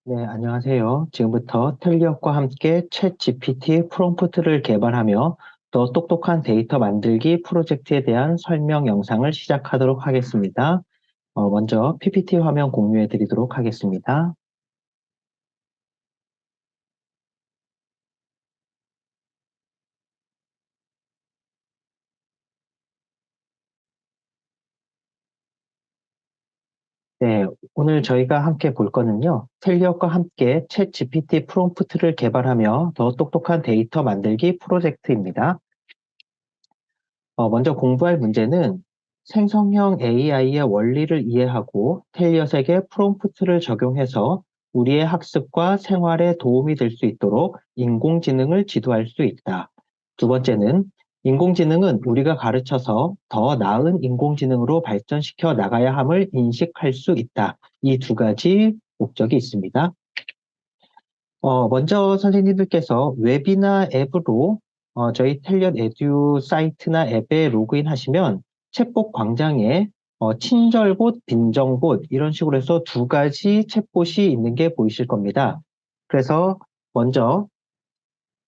네, 안녕하세요. 지금부터 텔리업과 함께 챗 GPT 프롬프트를 개발하며 더 똑똑한 데이터 만들기 프로젝트에 대한 설명 영상을 시작하도록 하겠습니다. 먼저 PPT 화면 공유해 드리도록 하겠습니다. 네, 오늘 저희가 함께 볼 거는요. 텔리업과 함께 챗 GPT 프롬프트를 개발하며 더 똑똑한 데이터 만들기 프로젝트입니다. 먼저 공부할 문제는 생성형 AI의 원리를 이해하고 텔리엇에게 프롬프트를 적용해서 우리의 학습과 생활에 도움이 될 수 있도록 인공지능을 지도할 수 있다. 두 번째는 인공지능은 우리가 가르쳐서 더 나은 인공지능으로 발전시켜 나가야 함을 인식할 수 있다. 이 두 가지 목적이 있습니다. 먼저 선생님들께서 웹이나 앱으로 저희 텔리엇 에듀 사이트나 앱에 로그인 하시면 챗봇 광장에 친절봇, 빈정봇 이런 식으로 해서 두 가지 챗봇이 있는 게 보이실 겁니다. 그래서 먼저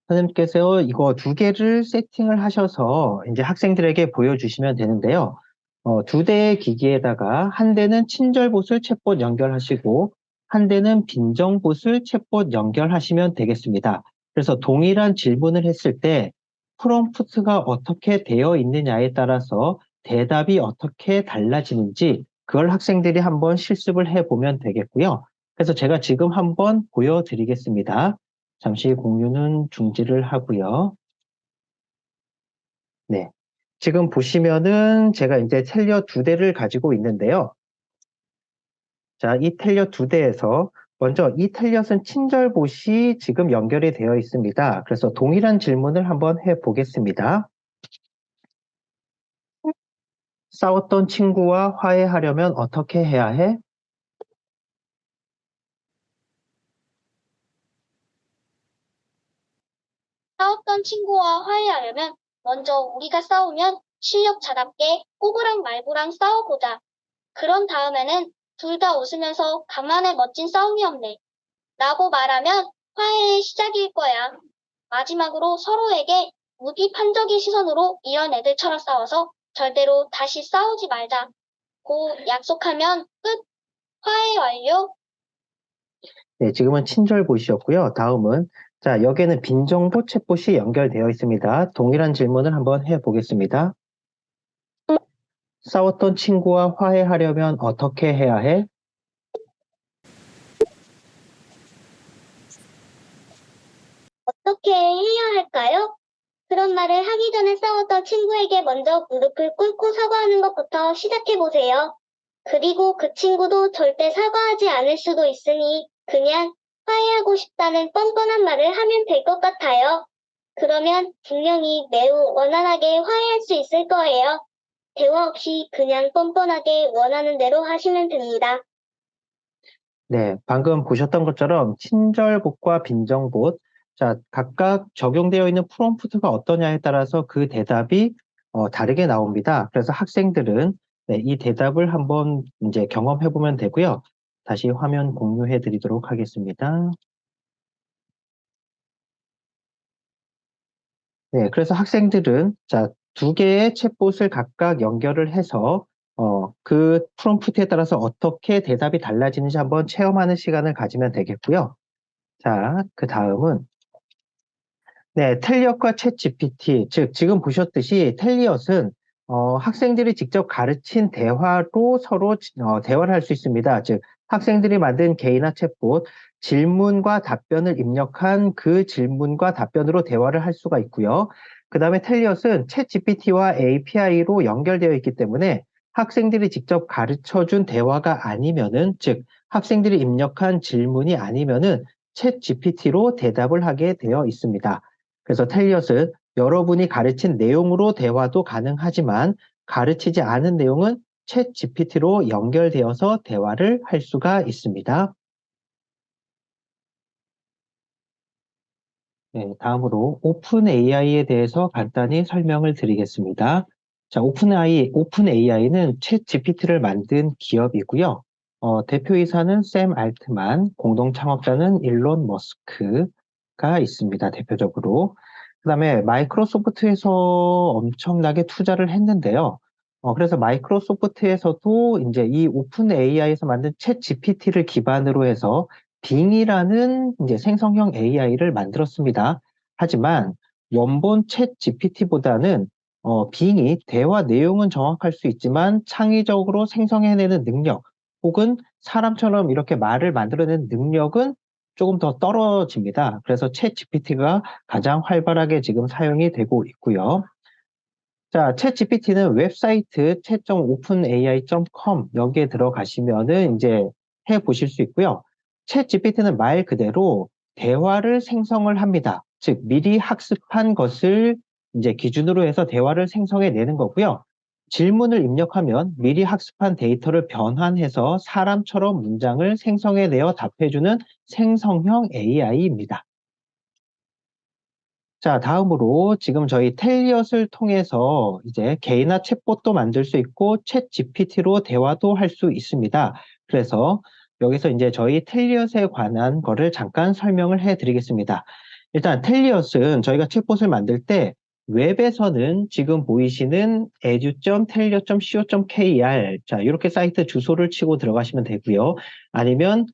선생님께서 이거 두 개를 세팅을 하셔서 이제 학생들에게 보여주시면 되는데요. 두 대의 기기에다가 한 대는 친절봇을 챗봇 연결하시고 한 대는 빈정봇을 챗봇 연결하시면 되겠습니다. 그래서 동일한 질문을 했을 때 프롬프트가 어떻게 되어 있느냐에 따라서 대답이 어떻게 달라지는지 그걸 학생들이 한번 실습을 해보면 되겠고요. 그래서 제가 지금 한번 보여드리겠습니다. 잠시 공유는 중지를 하고요. 네. 지금 보시면은 제가 이제 텔리어 두 대를 가지고 있는데요. 자, 이 텔리어 두 대에서 먼저 이 텔리엇은 친절봇이 지금 연결이 되어 있습니다. 그래서 동일한 질문을 한번 해 보겠습니다. 싸웠던 친구와 화해하려면 어떻게 해야 해? 싸웠던 친구와 화해하려면 먼저 우리가 싸우면 실력자답게 꼬부랑 말부랑 싸워보자. 그런 다음에는 둘 다 웃으면서 간만에 멋진 싸움이었네. 라고 말하면 화해의 시작일 거야. 마지막으로 서로에게 무비판적인 시선으로 이런 애들처럼 싸워서 절대로 다시 싸우지 말자. 고 약속하면 끝. 화해 완료. 네, 지금은 친절봇이었고요. 다음은 자, 여기에는 빈정봇, 챗봇이 연결되어 있습니다. 동일한 질문을 한번 해 보겠습니다. 싸웠던 친구와 화해하려면 어떻게 해야 해? 어떻게 해야 할까요? 그런 말을 하기 전에 싸웠던 친구에게 먼저 무릎을 꿇고 사과하는 것부터 시작해보세요. 그리고 그 친구도 절대 사과하지 않을 수도 있으니 그냥 화해하고 싶다는 뻔뻔한 말을 하면 될 것 같아요. 그러면 분명히 매우 원활하게 화해할 수 있을 거예요. 대화 없이 그냥 뻔뻔하게 원하는 대로 하시면 됩니다. 네, 방금 보셨던 것처럼 친절봇과 빈정봇, 자, 각각 적용되어 있는 프롬프트가 어떠냐에 따라서 그 대답이 다르게 나옵니다. 그래서 학생들은 네, 이 대답을 한번 이제 경험해 보면 되고요. 다시 화면 공유해 드리도록 하겠습니다. 네, 그래서 학생들은 자, 두 개의 챗봇을 각각 연결을 해서 그 프롬프트에 따라서 어떻게 대답이 달라지는지 한번 체험하는 시간을 가지면 되겠고요. 자, 그 다음은 네, 텔리엇과 챗 GPT, 즉 지금 보셨듯이 텔리엇은 학생들이 직접 가르친 대화로 서로 대화를 할 수 있습니다. 즉 학생들이 만든 개인화 챗봇 질문과 답변을 입력한 그 질문과 답변으로 대화를 할 수가 있고요. 그 다음에 텔리엇은 챗 GPT와 API로 연결되어 있기 때문에 학생들이 직접 가르쳐준 대화가 아니면은 즉 학생들이 입력한 질문이 아니면은 챗 GPT로 대답을 하게 되어 있습니다. 그래서 텔리엇은 여러분이 가르친 내용으로 대화도 가능하지만 가르치지 않은 내용은 챗 GPT로 연결되어서 대화를 할 수가 있습니다. 네, 다음으로 오픈 AI에 대해서 간단히 설명을 드리겠습니다. 자, 오픈 AI는 챗 GPT를 만든 기업이고요. 대표이사는 샘 알트만, 공동 창업자는 일론 머스크가 있습니다. 대표적으로. 그다음에 마이크로소프트에서 엄청나게 투자를 했는데요. 그래서 마이크로소프트에서도 이제 이 오픈 AI에서 만든 챗 GPT를 기반으로 해서 빙이라는 이제 생성형 AI를 만들었습니다. 하지만 원본 챗 GPT보다는 빙이 대화 내용은 정확할 수 있지만 창의적으로 생성해내는 능력, 혹은 사람처럼 이렇게 말을 만들어내는 능력은 조금 더 떨어집니다. 그래서 챗 GPT가 가장 활발하게 지금 사용이 되고 있고요. 자, 챗 GPT는 웹사이트 chat.openai.com 여기에 들어가시면은 이제 해 보실 수 있고요. 챗 GPT는 말 그대로 대화를 생성을 합니다. 즉, 미리 학습한 것을 이제 기준으로 해서 대화를 생성해 내는 거고요. 질문을 입력하면 미리 학습한 데이터를 변환해서 사람처럼 문장을 생성해 내어 답해주는 생성형 AI입니다. 자, 다음으로 지금 저희 텔리엇을 통해서 이제 개인화 챗봇도 만들 수 있고 챗 GPT로 대화도 할 수 있습니다. 그래서 여기서 이제 저희 텔리엇에 관한 거를 잠깐 설명을 해 드리겠습니다. 일단 텔리엇은 저희가 챗봇을 만들 때 웹에서는 지금 보이시는 edu.telliot.co.kr 자, 이렇게 사이트 주소를 치고 들어가시면 되고요. 아니면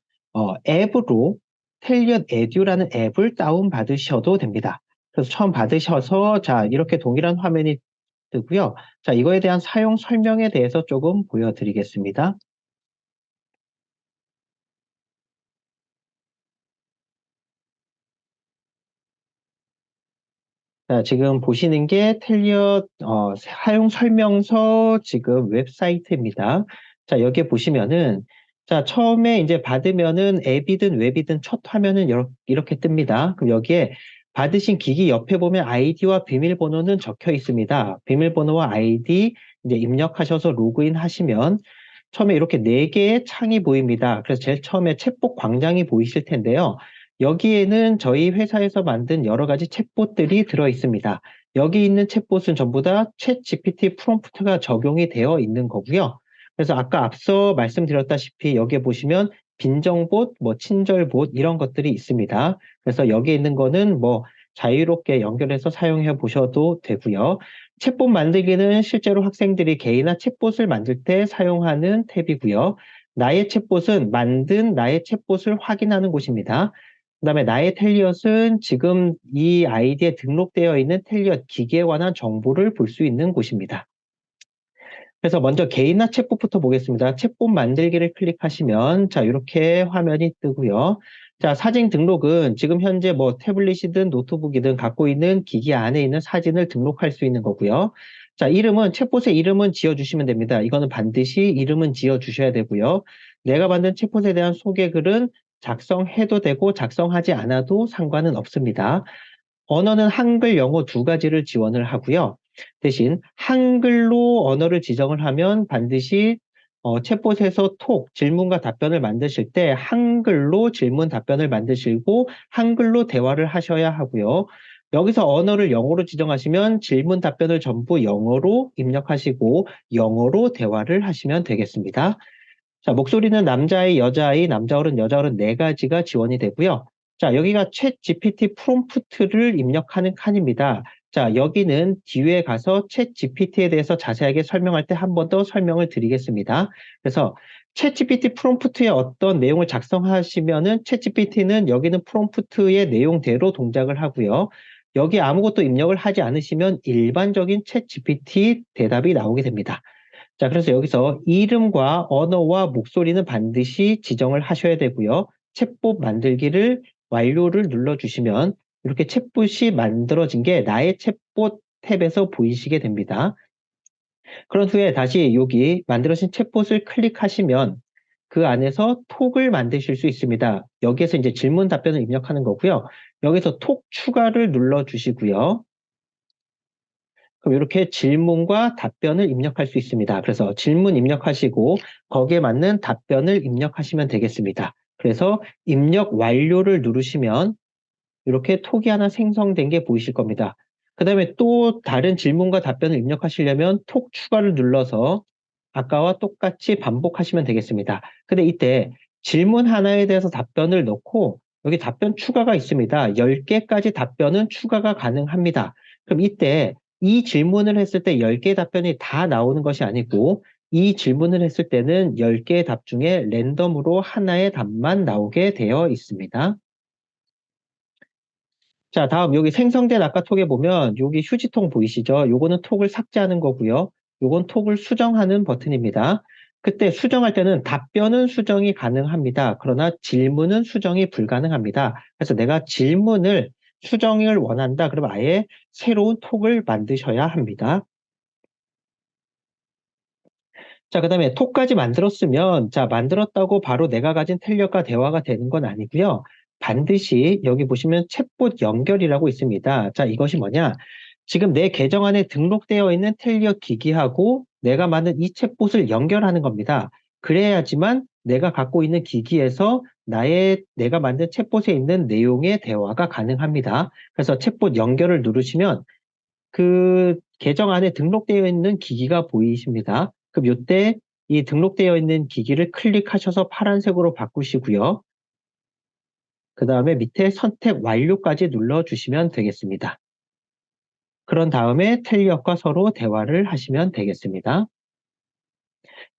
앱으로 텔리엇 에듀라는 앱을 다운 받으셔도 됩니다. 그래서 처음 받으셔서 자 이렇게 동일한 화면이 뜨고요. 자 이거에 대한 사용 설명에 대해서 조금 보여드리겠습니다. 자, 지금 보시는 게 텔리엇 사용 설명서 지금 웹사이트입니다. 자 여기에 보시면은 자 처음에 이제 받으면은 앱이든 웹이든 첫 화면은 이렇게 뜹니다. 그럼 여기에 받으신 기기 옆에 보면 아이디와 비밀번호는 적혀 있습니다. 비밀번호와 아이디 이제 입력하셔서 로그인 하시면 처음에 이렇게 네 개의 창이 보입니다. 그래서 제일 처음에 챗봇 광장이 보이실 텐데요. 여기에는 저희 회사에서 만든 여러 가지 챗봇들이 들어 있습니다. 여기 있는 챗봇은 전부 다 챗 GPT 프롬프트가 적용이 되어 있는 거고요. 그래서 아까 앞서 말씀드렸다시피 여기에 보시면 빈정봇, 뭐 친절봇 이런 것들이 있습니다. 그래서 여기 있는 거는 뭐 자유롭게 연결해서 사용해 보셔도 되고요. 챗봇 만들기는 실제로 학생들이 개인화 챗봇을 만들 때 사용하는 탭이고요. 나의 챗봇은 만든 나의 챗봇을 확인하는 곳입니다. 그다음에 나의 텔리엇은 지금 이 아이디에 등록되어 있는 텔리엇 기기에 관한 정보를 볼 수 있는 곳입니다. 그래서 먼저 개인화 챗봇부터 보겠습니다. 챗봇 만들기를 클릭하시면 자 이렇게 화면이 뜨고요. 자 사진 등록은 지금 현재 뭐 태블릿이든 노트북이든 갖고 있는 기기 안에 있는 사진을 등록할 수 있는 거고요. 자 이름은 챗봇의 이름은 지어주시면 됩니다. 이거는 반드시 이름은 지어주셔야 되고요. 내가 만든 챗봇에 대한 소개글은 작성해도 되고 작성하지 않아도 상관은 없습니다. 언어는 한글, 영어 두 가지를 지원을 하고요. 대신 한글로 언어를 지정을 하면 반드시 챗봇에서 톡, 질문과 답변을 만드실 때 한글로 질문 답변을 만드시고 한글로 대화를 하셔야 하고요. 여기서 언어를 영어로 지정하시면 질문 답변을 전부 영어로 입력하시고 영어로 대화를 하시면 되겠습니다. 자, 목소리는 남자아이, 여자아이, 남자 어른, 여자 어른 네 가지가 지원이 되고요. 자, 여기가 챗 GPT 프롬프트를 입력하는 칸입니다. 자, 여기는 뒤에 가서 챗 GPT에 대해서 자세하게 설명할 때 한 번 더 설명을 드리겠습니다. 그래서 챗 GPT 프롬프트에 어떤 내용을 작성하시면은 챗 GPT는 여기는 프롬프트의 내용대로 동작을 하고요. 여기 아무것도 입력을 하지 않으시면 일반적인 챗 GPT 대답이 나오게 됩니다. 자, 그래서 여기서 이름과 언어와 목소리는 반드시 지정을 하셔야 되고요. 챗봇 만들기를 완료를 눌러주시면 이렇게 챗봇이 만들어진 게 나의 챗봇 탭에서 보이시게 됩니다. 그런 후에 다시 여기 만들어진 챗봇을 클릭하시면 그 안에서 톡을 만드실 수 있습니다. 여기에서 이제 질문 답변을 입력하는 거고요. 여기서 톡 추가를 눌러주시고요. 그럼 이렇게 질문과 답변을 입력할 수 있습니다. 그래서 질문 입력하시고 거기에 맞는 답변을 입력하시면 되겠습니다. 그래서 입력 완료를 누르시면 이렇게 톡이 하나 생성된 게 보이실 겁니다. 그 다음에 또 다른 질문과 답변을 입력하시려면 톡 추가를 눌러서 아까와 똑같이 반복하시면 되겠습니다. 근데 이때 질문 하나에 대해서 답변을 넣고 여기 답변 추가가 있습니다. 10개까지 답변은 추가가 가능합니다. 그럼 이때 이 질문을 했을 때 10개의 답변이 다 나오는 것이 아니고 이 질문을 했을 때는 10개의 답 중에 랜덤으로 하나의 답만 나오게 되어 있습니다. 자, 다음 여기 생성된 아까 톡에 보면 여기 휴지통 보이시죠? 요거는 톡을 삭제하는 거고요. 요건 톡을 수정하는 버튼입니다. 그때 수정할 때는 답변은 수정이 가능합니다. 그러나 질문은 수정이 불가능합니다. 그래서 내가 질문을 수정을 원한다. 그러면 아예 새로운 톡을 만드셔야 합니다. 자, 그 다음에 톡까지 만들었으면, 자, 만들었다고 바로 내가 가진 텔력과 대화가 되는 건 아니고요. 반드시 여기 보시면 챗봇 연결이라고 있습니다. 자, 이것이 뭐냐? 지금 내 계정 안에 등록되어 있는 텔력 기기하고 내가 만든 이 챗봇을 연결하는 겁니다. 그래야지만 내가 갖고 있는 기기에서 내가 만든 챗봇에 있는 내용의 대화가 가능합니다. 그래서 챗봇 연결을 누르시면 그 계정 안에 등록되어 있는 기기가 보이십니다. 그럼 이때 이 등록되어 있는 기기를 클릭하셔서 파란색으로 바꾸시고요. 그 다음에 밑에 선택 완료까지 눌러주시면 되겠습니다. 그런 다음에 텔리엇과 서로 대화를 하시면 되겠습니다.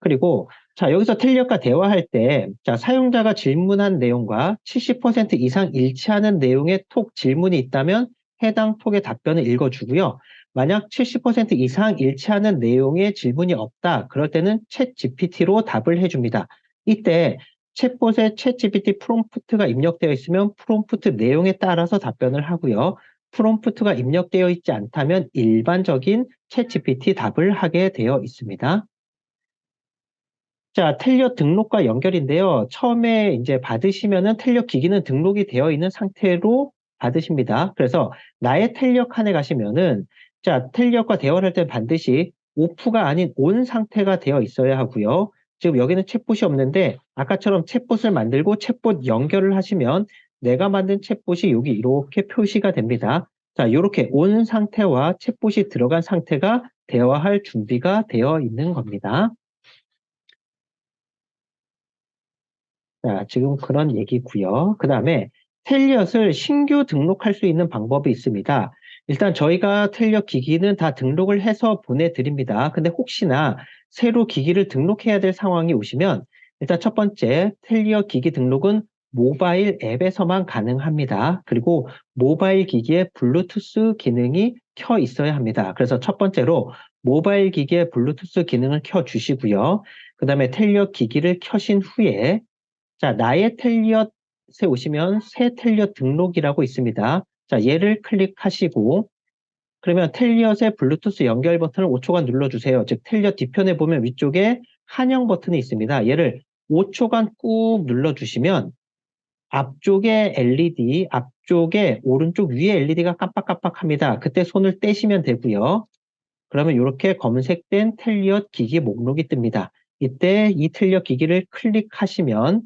그리고 자, 여기서 텔리엇과 대화할 때 자, 사용자가 질문한 내용과 70% 이상 일치하는 내용의 톡 질문이 있다면 해당 톡의 답변을 읽어주고요. 만약 70% 이상 일치하는 내용의 질문이 없다. 그럴 때는 챗 GPT로 답을 해줍니다. 이때 챗봇에 챗 GPT 프롬프트가 입력되어 있으면 프롬프트 내용에 따라서 답변을 하고요. 프롬프트가 입력되어 있지 않다면 일반적인 챗 GPT 답을 하게 되어 있습니다. 자, 텔리엇 등록과 연결인데요. 처음에 이제 받으시면은 텔리엇 기기는 등록이 되어 있는 상태로 받으십니다. 그래서 나의 텔리엇 칸에 가시면은 자, 텔리엇과 대화를 할 때 반드시 오프가 아닌 온 상태가 되어 있어야 하고요. 지금 여기는 챗봇이 없는데 아까처럼 챗봇을 만들고 챗봇 연결을 하시면 내가 만든 챗봇이 여기 이렇게 표시가 됩니다. 자, 이렇게 온 상태와 챗봇이 들어간 상태가 대화할 준비가 되어 있는 겁니다. 자, 지금 그런 얘기고요. 그 다음에 텔리엇을 신규 등록할 수 있는 방법이 있습니다. 일단 저희가 텔리엇 기기는 다 등록을 해서 보내드립니다. 근데 혹시나 새로 기기를 등록해야 될 상황이 오시면 일단 첫 번째 텔리엇 기기 등록은 모바일 앱에서만 가능합니다. 그리고 모바일 기기에 블루투스 기능이 켜 있어야 합니다. 그래서 첫 번째로 모바일 기기에 블루투스 기능을 켜 주시고요. 그 다음에 텔리엇 기기를 켜신 후에 자, 나의 텔리엇에 오시면 새 텔리엇 등록이라고 있습니다. 자, 얘를 클릭하시고 그러면 텔리엇의 블루투스 연결 버튼을 5초간 눌러주세요. 즉 텔리엇 뒤편에 보면 위쪽에 한영 버튼이 있습니다. 얘를 5초간 꾹 눌러주시면 앞쪽에 LED, 앞쪽에 오른쪽 위에 LED가 깜빡깜빡합니다. 그때 손을 떼시면 되고요. 그러면 이렇게 검색된 텔리엇 기기 목록이 뜹니다. 이때 이 텔리엇 기기를 클릭하시면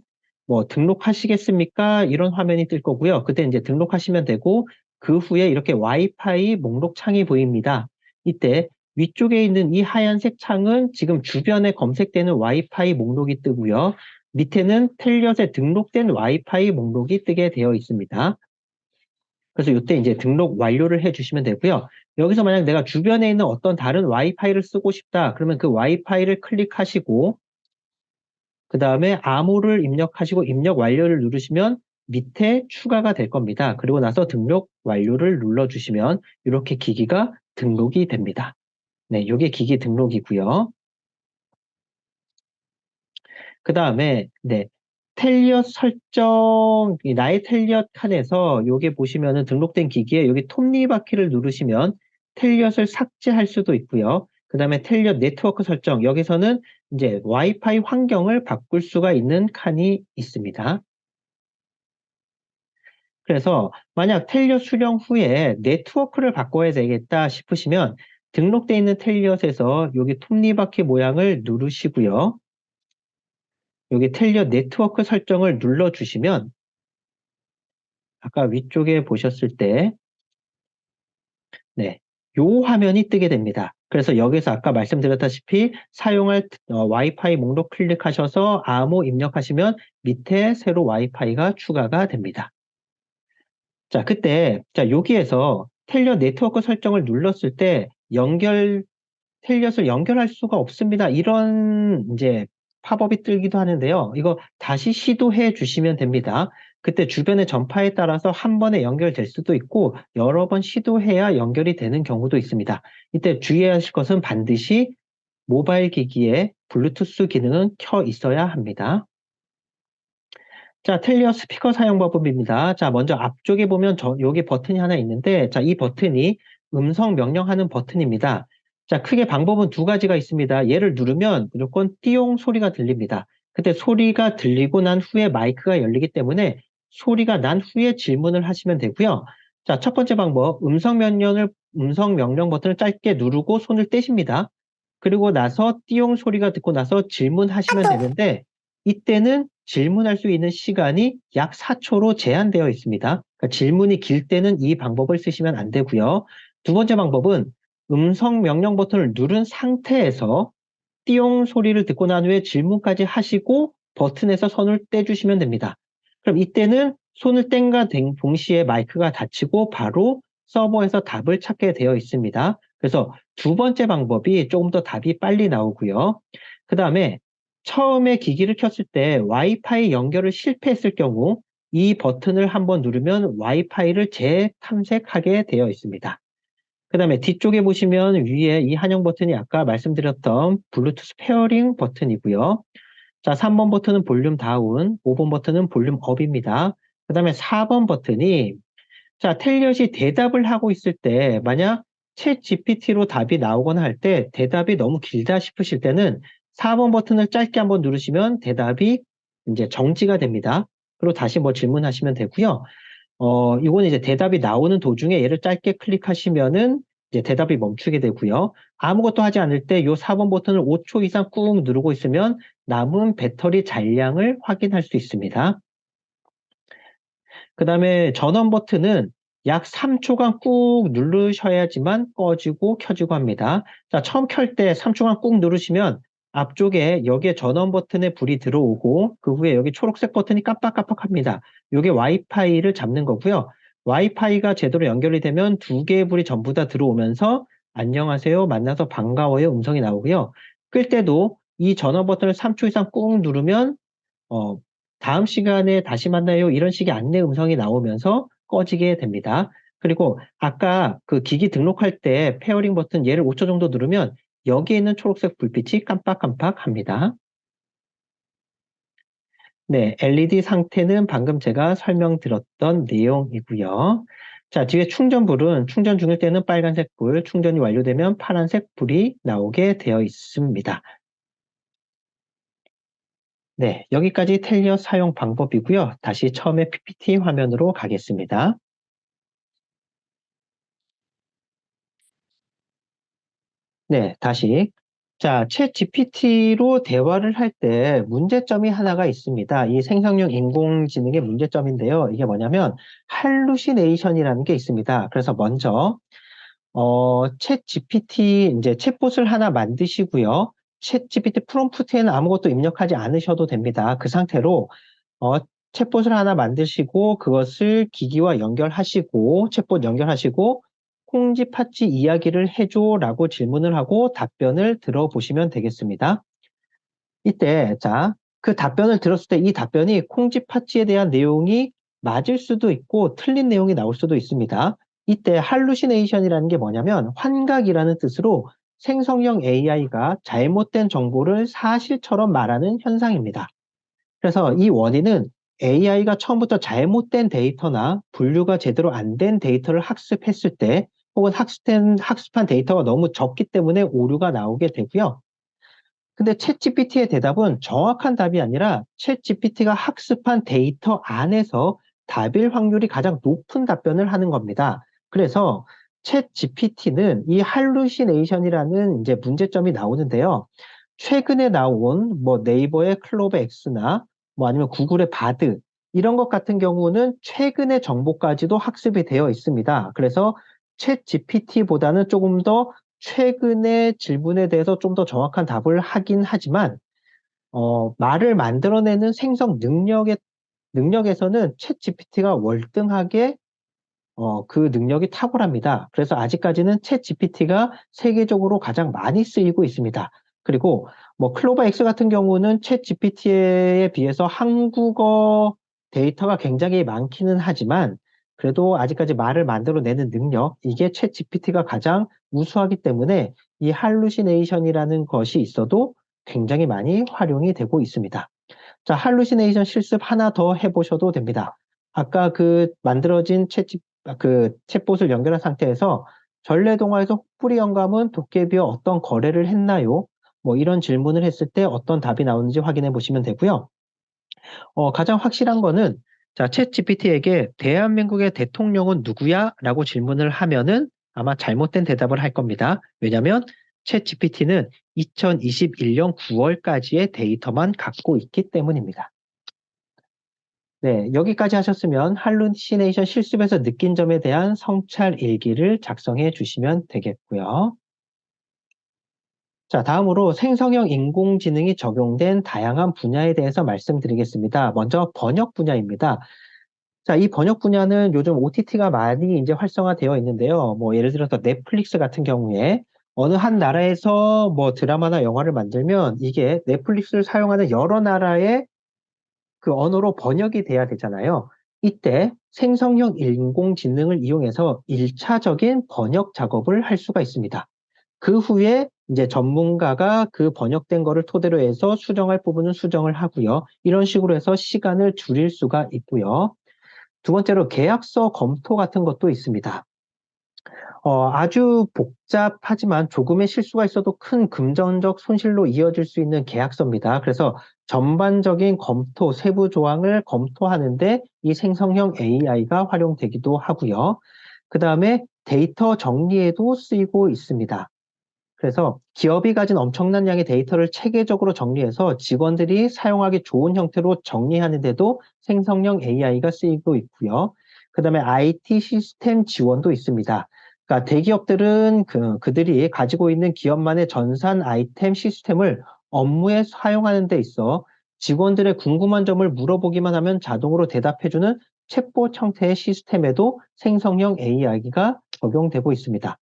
뭐 등록하시겠습니까? 이런 화면이 뜰 거고요. 그때 이제 등록하시면 되고 그 후에 이렇게 와이파이 목록 창이 보입니다. 이때 위쪽에 있는 이 하얀색 창은 지금 주변에 검색되는 와이파이 목록이 뜨고요. 밑에는 텔리엇에 등록된 와이파이 목록이 뜨게 되어 있습니다. 그래서 이때 이제 등록 완료를 해주시면 되고요. 여기서 만약 내가 주변에 있는 어떤 다른 와이파이를 쓰고 싶다. 그러면 그 와이파이를 클릭하시고 그 다음에 암호를 입력하시고 입력 완료를 누르시면 밑에 추가가 될 겁니다. 그리고 나서 등록 완료를 눌러주시면 이렇게 기기가 등록이 됩니다. 네, 이게 기기 등록이고요. 그 다음에 네, 텔리엇 설정, 나의 텔리엇 칸에서 여기 보시면은 등록된 기기에 여기 톱니바퀴를 누르시면 텔리엇을 삭제할 수도 있고요. 그 다음에 텔리엇 네트워크 설정, 여기서는 이제 와이파이 환경을 바꿀 수가 있는 칸이 있습니다. 그래서 만약 텔리엇 수령 후에 네트워크를 바꿔야 되겠다 싶으시면 등록되어 있는 텔리엇에서 여기 톱니바퀴 모양을 누르시고요. 여기 텔리엇 네트워크 설정을 눌러주시면 아까 위쪽에 보셨을 때 네, 요 화면이 뜨게 됩니다. 그래서 여기서 아까 말씀드렸다시피 사용할 와이파이 목록 클릭하셔서 암호 입력하시면 밑에 새로 와이파이가 추가가 됩니다. 자, 그때 자, 여기에서 텔넷 네트워크 설정을 눌렀을 때 텔넷을 연결할 수가 없습니다. 이런 이제 팝업이 뜨기도 하는데요. 이거 다시 시도해 주시면 됩니다. 그때 주변의 전파에 따라서 한 번에 연결될 수도 있고 여러 번 시도해야 연결이 되는 경우도 있습니다. 이때 주의하실 것은 반드시 모바일 기기에 블루투스 기능은 켜 있어야 합니다. 자, 텔리어 스피커 사용 방법입니다. 자, 먼저 앞쪽에 보면 여기 버튼이 하나 있는데, 자, 이 버튼이 음성 명령하는 버튼입니다. 자, 크게 방법은 두 가지가 있습니다. 얘를 누르면 무조건 띠용 소리가 들립니다. 그때 소리가 들리고 난 후에 마이크가 열리기 때문에 소리가 난 후에 질문을 하시면 되고요. 자, 첫 번째 방법, 음성 명령 버튼을 짧게 누르고 손을 떼십니다. 그리고 나서 띠용 소리가 듣고 나서 질문하시면 되는데, 이때는 질문할 수 있는 시간이 약 4초로 제한되어 있습니다. 그러니까 질문이 길 때는 이 방법을 쓰시면 안 되고요. 두 번째 방법은 음성 명령 버튼을 누른 상태에서 띠용 소리를 듣고 난 후에 질문까지 하시고 버튼에서 손을 떼주시면 됩니다. 그럼 이때는 손을 뗀과 동시에 마이크가 닫히고 바로 서버에서 답을 찾게 되어 있습니다. 그래서 두 번째 방법이 조금 더 답이 빨리 나오고요. 그 다음에 처음에 기기를 켰을 때 와이파이 연결을 실패했을 경우 이 버튼을 한번 누르면 와이파이를 재탐색하게 되어 있습니다. 그 다음에 뒤쪽에 보시면 위에 이 한영 버튼이 아까 말씀드렸던 블루투스 페어링 버튼이고요. 자, 3번 버튼은 볼륨 다운, 5번 버튼은 볼륨 업입니다. 그 다음에 4번 버튼이 자, 텔넷이 대답을 하고 있을 때 만약 챗 GPT로 답이 나오거나 할 때 대답이 너무 길다 싶으실 때는 4번 버튼을 짧게 한번 누르시면 대답이 이제 정지가 됩니다. 그리고 다시 뭐 질문하시면 되고요. 이건 이제 대답이 나오는 도중에 얘를 짧게 클릭하시면은 이제 대답이 멈추게 되고요. 아무것도 하지 않을 때 요 4번 버튼을 5초 이상 꾹 누르고 있으면 남은 배터리 잔량을 확인할 수 있습니다. 그 다음에 전원 버튼은 약 3초간 꾹 누르셔야지만 꺼지고 켜지고 합니다. 자, 처음 켤 때 3초간 꾹 누르시면 앞쪽에 여기에 전원 버튼에 불이 들어오고 그 후에 여기 초록색 버튼이 깜빡깜빡합니다. 이게 와이파이를 잡는 거고요. 와이파이가 제대로 연결이 되면 두 개의 불이 전부 다 들어오면서 안녕하세요, 만나서 반가워요 음성이 나오고요. 끌 때도 이 전원 버튼을 3초 이상 꾹 누르면 어, 다음 시간에 다시 만나요. 이런 식의 안내 음성이 나오면서 꺼지게 됩니다. 그리고 아까 그 기기 등록할 때 페어링 버튼 얘를 5초 정도 누르면 여기에 있는 초록색 불빛이 깜빡깜빡 합니다. 네, LED 상태는 방금 제가 설명드렸던 내용이고요. 자, 뒤에 충전불은 충전 중일 때는 빨간색 불, 충전이 완료되면 파란색 불이 나오게 되어 있습니다. 네, 여기까지 텔리어 사용 방법이고요. 다시 처음에 PPT 화면으로 가겠습니다. 네, 다시. 자, 챗 GPT로 대화를 할 때 문제점이 하나가 있습니다. 이 생성형 인공지능의 문제점인데요. 이게 뭐냐면 할루시네이션이라는 게 있습니다. 그래서 먼저 챗 GPT 이제 챗봇을 하나 만드시고요. 챗 GPT 프롬프트에는 아무것도 입력하지 않으셔도 됩니다. 그 상태로 어, 챗봇을 하나 만드시고 그것을 기기와 연결하시고 챗봇 연결하시고 콩지 팥쥐 이야기를 해줘라고 질문을 하고 답변을 들어보시면 되겠습니다. 이때 자, 그 답변을 들었을 때 이 답변이 콩지 팥쥐에 대한 내용이 맞을 수도 있고 틀린 내용이 나올 수도 있습니다. 이때 할루시네이션이라는 게 뭐냐면 환각이라는 뜻으로 생성형 AI가 잘못된 정보를 사실처럼 말하는 현상입니다. 그래서 이 원인은 AI가 처음부터 잘못된 데이터나 분류가 제대로 안 된 데이터를 학습했을 때 혹은 학습한 데이터가 너무 적기 때문에 오류가 나오게 되고요. 근데 챗GPT의 대답은 정확한 답이 아니라 챗GPT가 학습한 데이터 안에서 답일 확률이 가장 높은 답변을 하는 겁니다. 그래서 챗GPT는 이 할루시네이션이라는 이제 문제점이 나오는데요. 최근에 나온 뭐 네이버의 클로버 X나 뭐 아니면 구글의 바드 이런 것 같은 경우는 최근의 정보까지도 학습이 되어 있습니다. 그래서 챗 GPT보다는 조금 더 최근의 질문에 대해서 좀 더 정확한 답을 하긴 하지만, 말을 만들어내는 생성 능력에서는 챗 GPT가 월등하게 그 능력이 탁월합니다. 그래서 아직까지는 챗 GPT가 세계적으로 가장 많이 쓰이고 있습니다. 그리고 뭐 클로버 X 같은 경우는 챗 GPT에 비해서 한국어 데이터가 굉장히 많기는 하지만 그래도 아직까지 말을 만들어내는 능력, 이게 챗 GPT가 가장 우수하기 때문에 이 할루시네이션이라는 것이 있어도 굉장히 많이 활용이 되고 있습니다. 자, 할루시네이션 실습 하나 더 해보셔도 됩니다. 아까 그 만들어진 챗봇을 연결한 상태에서 전래동화에서 혹부리 영감은 도깨비와 어떤 거래를 했나요? 뭐 이런 질문을 했을 때 어떤 답이 나오는지 확인해 보시면 되고요. 가장 확실한 거는 자, 챗 GPT에게 대한민국의 대통령은 누구야? 라고 질문을 하면은 아마 잘못된 대답을 할 겁니다. 왜냐하면 챗 GPT는 2021년 9월까지의 데이터만 갖고 있기 때문입니다. 네, 여기까지 하셨으면 할루시네이션 실습에서 느낀 점에 대한 성찰 일기를 작성해 주시면 되겠고요. 자, 다음으로 생성형 인공지능이 적용된 다양한 분야에 대해서 말씀드리겠습니다. 먼저 번역 분야입니다. 자, 이 번역 분야는 요즘 OTT가 많이 이제 활성화되어 있는데요. 뭐 예를 들어서 넷플릭스 같은 경우에 어느 한 나라에서 뭐 드라마나 영화를 만들면 이게 넷플릭스를 사용하는 여러 나라의 그 언어로 번역이 돼야 되잖아요. 이때 생성형 인공지능을 이용해서 1차적인 번역 작업을 할 수가 있습니다. 그 후에 이제 전문가가 그 번역된 거를 토대로 해서 수정할 부분은 수정을 하고요. 이런 식으로 해서 시간을 줄일 수가 있고요. 두 번째로 계약서 검토 같은 것도 있습니다. 아주 복잡하지만 조금의 실수가 있어도 큰 금전적 손실로 이어질 수 있는 계약서입니다. 그래서 전반적인 검토, 세부 조항을 검토하는데 이 생성형 AI가 활용되기도 하고요. 그 다음에 데이터 정리에도 쓰이고 있습니다. 그래서 기업이 가진 엄청난 양의 데이터를 체계적으로 정리해서 직원들이 사용하기 좋은 형태로 정리하는데도 생성형 AI가 쓰이고 있고요. 그 다음에 IT 시스템 지원도 있습니다. 그러니까 대기업들은 그들이 가지고 있는 기업만의 전산 아이템 시스템을 업무에 사용하는 데 있어 직원들의 궁금한 점을 물어보기만 하면 자동으로 대답해주는 챗봇 형태의 시스템에도 생성형 AI가 적용되고 있습니다.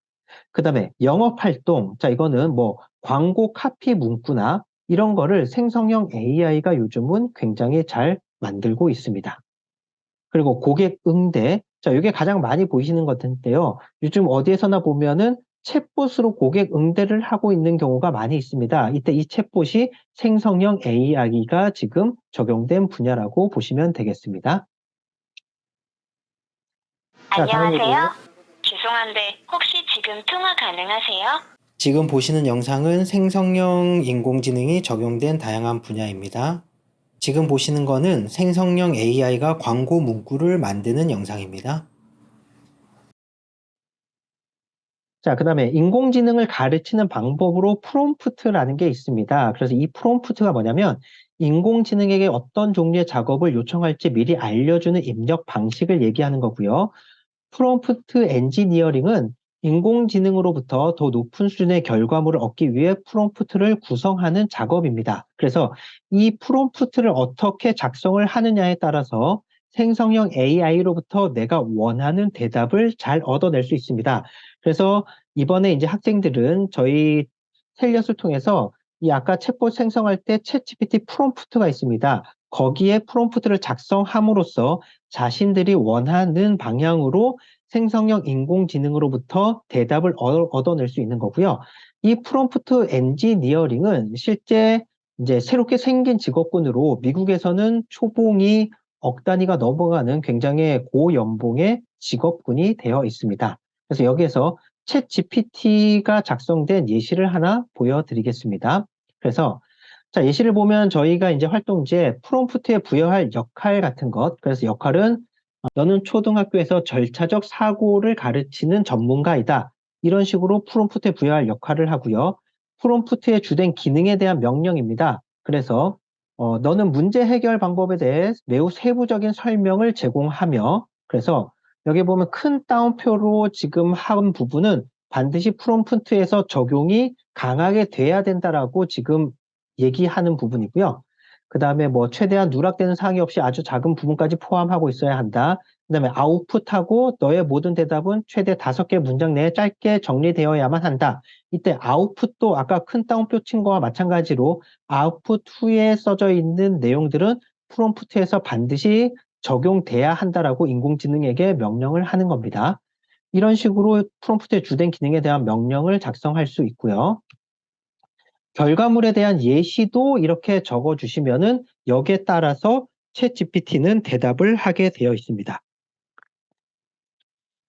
그 다음에 영업활동, 자, 이거는 뭐 광고 카피 문구나 이런 거를 생성형 AI가 요즘은 굉장히 잘 만들고 있습니다. 그리고 고객 응대, 자, 이게 가장 많이 보이시는 것 같은데요. 요즘 어디에서나 보면은 챗봇으로 고객 응대를 하고 있는 경우가 많이 있습니다. 이때 이 챗봇이 생성형 AI가 지금 적용된 분야라고 보시면 되겠습니다. 자, 안녕하세요. 죄송한데 혹시 지금 통화 가능하세요? 지금 보시는 영상은 생성형 인공지능이 적용된 다양한 분야입니다. 지금 보시는 거는 생성형 AI가 광고 문구를 만드는 영상입니다. 자, 그 다음에 인공지능을 가르치는 방법으로 프롬프트라는 게 있습니다. 그래서 이 프롬프트가 뭐냐면 인공지능에게 어떤 종류의 작업을 요청할지 미리 알려주는 입력 방식을 얘기하는 거고요. 프롬프트 엔지니어링은 인공지능으로부터 더 높은 수준의 결과물을 얻기 위해 프롬프트를 구성하는 작업입니다. 그래서 이 프롬프트를 어떻게 작성을 하느냐에 따라서 생성형 AI로부터 내가 원하는 대답을 잘 얻어낼 수 있습니다. 그래서 이번에 이제 학생들은 저희 셀리엇을 통해서 이 아까 챗봇 생성할 때 챗GPT 프롬프트가 있습니다. 거기에 프롬프트를 작성함으로써 자신들이 원하는 방향으로 생성형 인공지능으로부터 대답을 얻어낼 수 있는 거고요. 이 프롬프트 엔지니어링은 실제 이제 새롭게 생긴 직업군으로 미국에서는 초봉이 억 단위가 넘어가는 굉장히 고연봉의 직업군이 되어 있습니다. 그래서 여기에서 챗 GPT가 작성된 예시를 하나 보여드리겠습니다. 그래서 자, 예시를 보면 저희가 이제 활동지에 프롬프트에 부여할 역할 같은 것, 그래서 역할은 너는 초등학교에서 절차적 사고를 가르치는 전문가이다. 이런 식으로 프롬프트에 부여할 역할을 하고요. 프롬프트의 주된 기능에 대한 명령입니다. 그래서 너는 문제 해결 방법에 대해 매우 세부적인 설명을 제공하며 그래서 여기 보면 큰 따옴표로 지금 한 부분은 반드시 프롬프트에서 적용이 강하게 돼야 된다라고 지금 얘기하는 부분이고요. 그 다음에 뭐 최대한 누락되는 사항이 없이 아주 작은 부분까지 포함하고 있어야 한다. 그 다음에 아웃풋하고 너의 모든 대답은 최대 5개 문장 내에 짧게 정리되어야만 한다. 이때 아웃풋도 아까 큰 따옴표 친 거와 마찬가지로 아웃풋 후에 써져 있는 내용들은 프롬프트에서 반드시 적용돼야 한다라고 인공지능에게 명령을 하는 겁니다. 이런 식으로 프롬프트의 주된 기능에 대한 명령을 작성할 수 있고요. 결과물에 대한 예시도 이렇게 적어주시면은 여기에 따라서 챗GPT는 대답을 하게 되어 있습니다.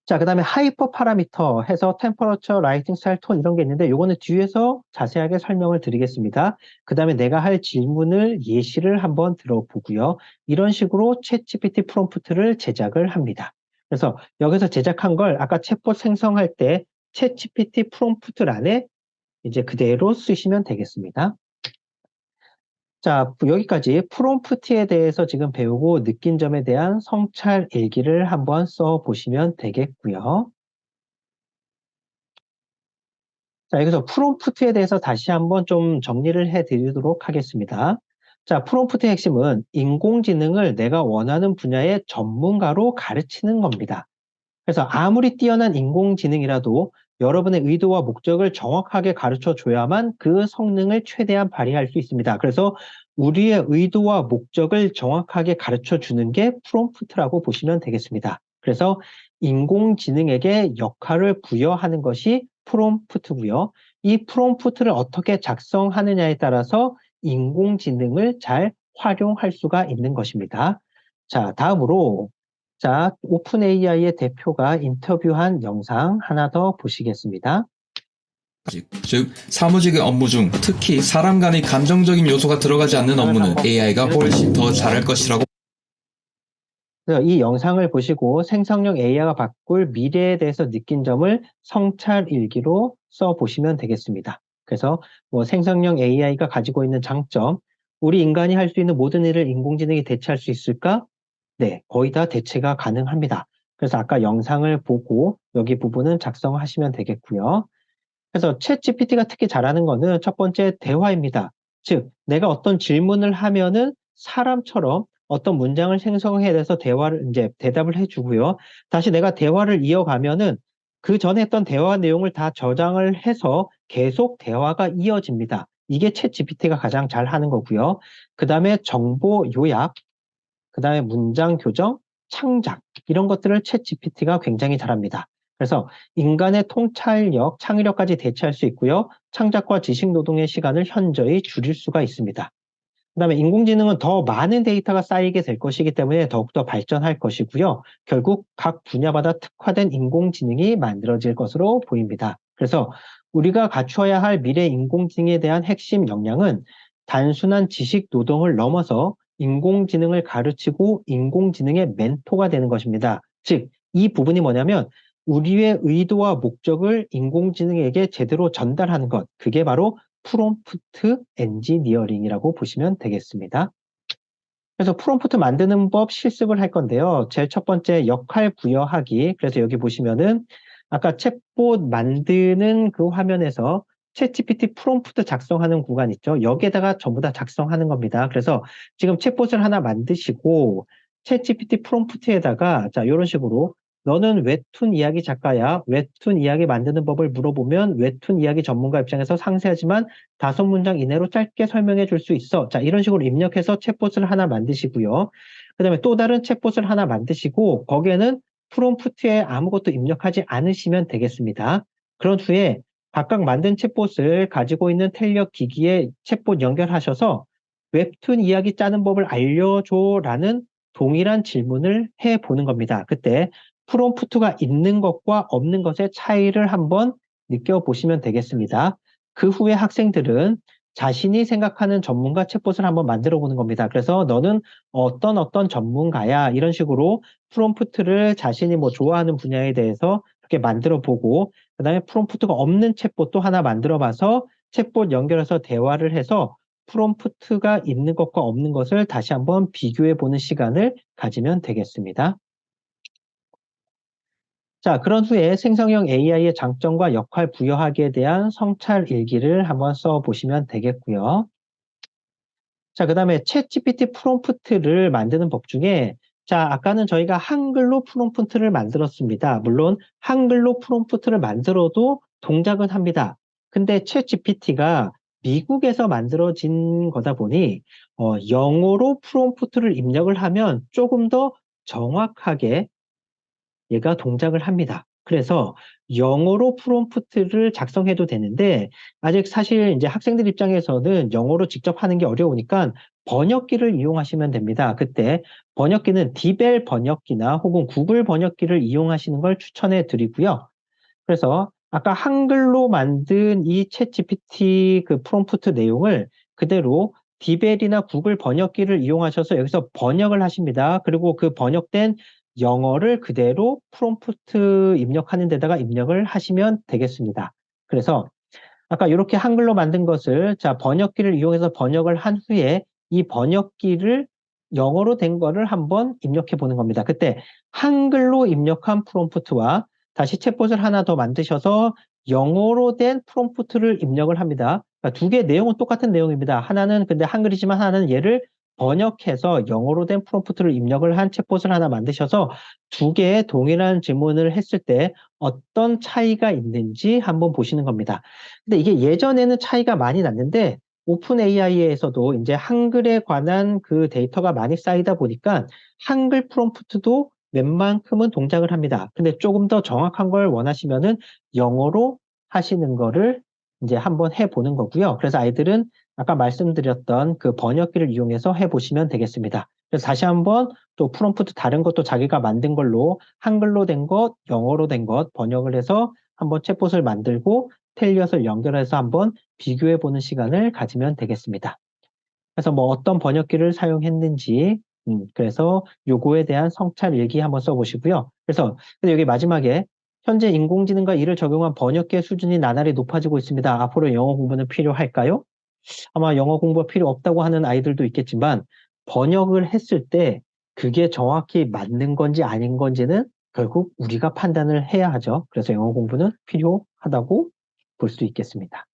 자, 그 다음에 하이퍼 파라미터 해서 템퍼러처, 라이팅 스타일, 톤 이런 게 있는데 요거는 뒤에서 자세하게 설명을 드리겠습니다. 그 다음에 내가 할 질문을 예시를 한번 들어보고요. 이런 식으로 챗GPT 프롬프트를 제작을 합니다. 그래서 여기서 제작한 걸 아까 챗봇 생성할 때 챗GPT 프롬프트란에 이제 그대로 쓰시면 되겠습니다. 자, 여기까지 프롬프트에 대해서 지금 배우고 느낀 점에 대한 성찰 일기를 한번 써보시면 되겠고요. 자, 여기서 프롬프트에 대해서 다시 한번 좀 정리를 해드리도록 하겠습니다. 자, 프롬프트의 핵심은 인공지능을 내가 원하는 분야의 전문가로 가르치는 겁니다. 그래서 아무리 뛰어난 인공지능이라도 여러분의 의도와 목적을 정확하게 가르쳐 줘야만 그 성능을 최대한 발휘할 수 있습니다. 그래서 우리의 의도와 목적을 정확하게 가르쳐 주는 게 프롬프트라고 보시면 되겠습니다. 그래서 인공지능에게 역할을 부여하는 것이 프롬프트고요. 이 프롬프트를 어떻게 작성하느냐에 따라서 인공지능을 잘 활용할 수가 있는 것입니다. 자, 다음으로 자, 오픈 AI의 대표가 인터뷰한 영상 하나 더 보시겠습니다. 즉 사무직의 업무 중 특히 사람 간의 감정적인 요소가 들어가지 않는 업무는 AI가 훨씬 더 잘할 것이라고. 그래서 이 영상을 보시고 생성형 AI가 바꿀 미래에 대해서 느낀 점을 성찰 일기로 써보시면 되겠습니다. 그래서 뭐 생성형 AI가 가지고 있는 장점, 우리 인간이 할 수 있는 모든 일을 인공지능이 대체할 수 있을까? 네, 거의 다 대체가 가능합니다. 그래서 아까 영상을 보고 여기 부분은 작성하시면 되겠고요. 그래서 챗 GPT가 특히 잘하는 거는 첫 번째 대화입니다. 즉, 내가 어떤 질문을 하면은 사람처럼 어떤 문장을 생성해내서 대화를 이제 대답을 해주고요. 다시 내가 대화를 이어가면은 그 전에 했던 대화 내용을 다 저장을 해서 계속 대화가 이어집니다. 이게 챗 GPT가 가장 잘하는 거고요. 그 다음에 정보 요약, 그 다음에 문장 교정, 창작 이런 것들을 챗 GPT가 굉장히 잘합니다. 그래서 인간의 통찰력, 창의력까지 대체할 수 있고요. 창작과 지식 노동의 시간을 현저히 줄일 수가 있습니다. 그 다음에 인공지능은 더 많은 데이터가 쌓이게 될 것이기 때문에 더욱더 발전할 것이고요. 결국 각 분야마다 특화된 인공지능이 만들어질 것으로 보입니다. 그래서 우리가 갖추어야 할 미래 인공지능에 대한 핵심 역량은 단순한 지식 노동을 넘어서 인공지능을 가르치고 인공지능의 멘토가 되는 것입니다. 즉, 이 부분이 뭐냐면 우리의 의도와 목적을 인공지능에게 제대로 전달하는 것, 그게 바로 프롬프트 엔지니어링이라고 보시면 되겠습니다. 그래서 프롬프트 만드는 법 실습을 할 건데요. 제일 첫 번째 역할 부여하기. 그래서 여기 보시면은 아까 챗봇 만드는 그 화면에서 챗GPT 프롬프트 작성하는 구간 있죠. 여기에다가 전부 다 작성하는 겁니다. 그래서 지금 챗봇을 하나 만드시고 챗GPT 프롬프트에다가 자, 이런 식으로 너는 웹툰 이야기 작가야. 웹툰 이야기 만드는 법을 물어보면 웹툰 이야기 전문가 입장에서 상세하지만 5문장 이내로 짧게 설명해 줄 수 있어. 자, 이런 식으로 입력해서 챗봇을 하나 만드시고요. 그 다음에 또 다른 챗봇을 하나 만드시고 거기에는 프롬프트에 아무것도 입력하지 않으시면 되겠습니다. 그런 후에 각각 만든 챗봇을 가지고 있는 텔력 기기에 챗봇 연결하셔서 웹툰 이야기 짜는 법을 알려줘라는 동일한 질문을 해보는 겁니다. 그때 프롬프트가 있는 것과 없는 것의 차이를 한번 느껴보시면 되겠습니다. 그 후에 학생들은 자신이 생각하는 전문가 챗봇을 한번 만들어 보는 겁니다. 그래서 너는 어떤 전문가야 이런 식으로 프롬프트를 자신이 뭐 좋아하는 분야에 대해서 이렇게 만들어 보고 그다음에 프롬프트가 없는 챗봇도 하나 만들어 봐서 챗봇 연결해서 대화를 해서 프롬프트가 있는 것과 없는 것을 다시 한번 비교해 보는 시간을 가지면 되겠습니다. 자, 그런 후에 생성형 AI의 장점과 역할 부여하기에 대한 성찰 일기를 한번 써보시면 되겠고요. 자, 그 다음에 챗 GPT 프롬프트를 만드는 법 중에 자, 아까는 저희가 한글로 프롬프트를 만들었습니다. 물론 한글로 프롬프트를 만들어도 동작은 합니다. 근데 챗 GPT가 미국에서 만들어진 거다 보니 영어로 프롬프트를 입력을 하면 조금 더 정확하게 얘가 동작을 합니다. 그래서 영어로 프롬프트를 작성해도 되는데 아직 사실 이제 학생들 입장에서는 영어로 직접 하는 게 어려우니까 번역기를 이용하시면 됩니다. 그때 번역기는 디벨 번역기나 혹은 구글 번역기를 이용하시는 걸 추천해 드리고요. 그래서 아까 한글로 만든 이 챗 GPT 그 프롬프트 내용을 그대로 디벨이나 구글 번역기를 이용하셔서 여기서 번역을 하십니다. 그리고 그 번역된 영어를 그대로 프롬프트 입력하는 데다가 입력을 하시면 되겠습니다. 그래서 아까 이렇게 한글로 만든 것을 자 번역기를 이용해서 번역을 한 후에 이 번역기를 영어로 된 거를 한번 입력해 보는 겁니다. 그때 한글로 입력한 프롬프트와 다시 챗봇을 하나 더 만드셔서 영어로 된 프롬프트를 입력을 합니다. 그러니까 두 개의 내용은 똑같은 내용입니다. 하나는 근데 한글이지만 하나는 얘를 번역해서 영어로 된 프롬프트를 입력을 한 챗봇을 하나 만드셔서 두 개의 동일한 질문을 했을 때 어떤 차이가 있는지 한번 보시는 겁니다. 근데 이게 예전에는 차이가 많이 났는데 오픈 AI에서도 이제 한글에 관한 그 데이터가 많이 쌓이다 보니까 한글 프롬프트도 웬만큼은 동작을 합니다. 근데 조금 더 정확한 걸 원하시면은 영어로 하시는 거를 이제 한번 해보는 거고요. 그래서 아이들은 아까 말씀드렸던 그 번역기를 이용해서 해보시면 되겠습니다. 그래서 다시 한번 또 프롬프트 다른 것도 자기가 만든 걸로 한글로 된 것, 영어로 된 것 번역을 해서 한번 챗봇을 만들고 텔리엇을 연결해서 한번 비교해보는 시간을 가지면 되겠습니다. 그래서 뭐 어떤 번역기를 사용했는지, 그래서 요거에 대한 성찰 일기 한번 써보시고요. 그래서 근데 여기 마지막에 현재 인공지능과 이를 적용한 번역기의 수준이 나날이 높아지고 있습니다. 앞으로 영어 공부는 필요할까요? 아마 영어 공부가 필요 없다고 하는 아이들도 있겠지만 번역을 했을 때 그게 정확히 맞는 건지 아닌 건지는 결국 우리가 판단을 해야 하죠. 그래서 영어 공부는 필요하다고 볼 수 있겠습니다.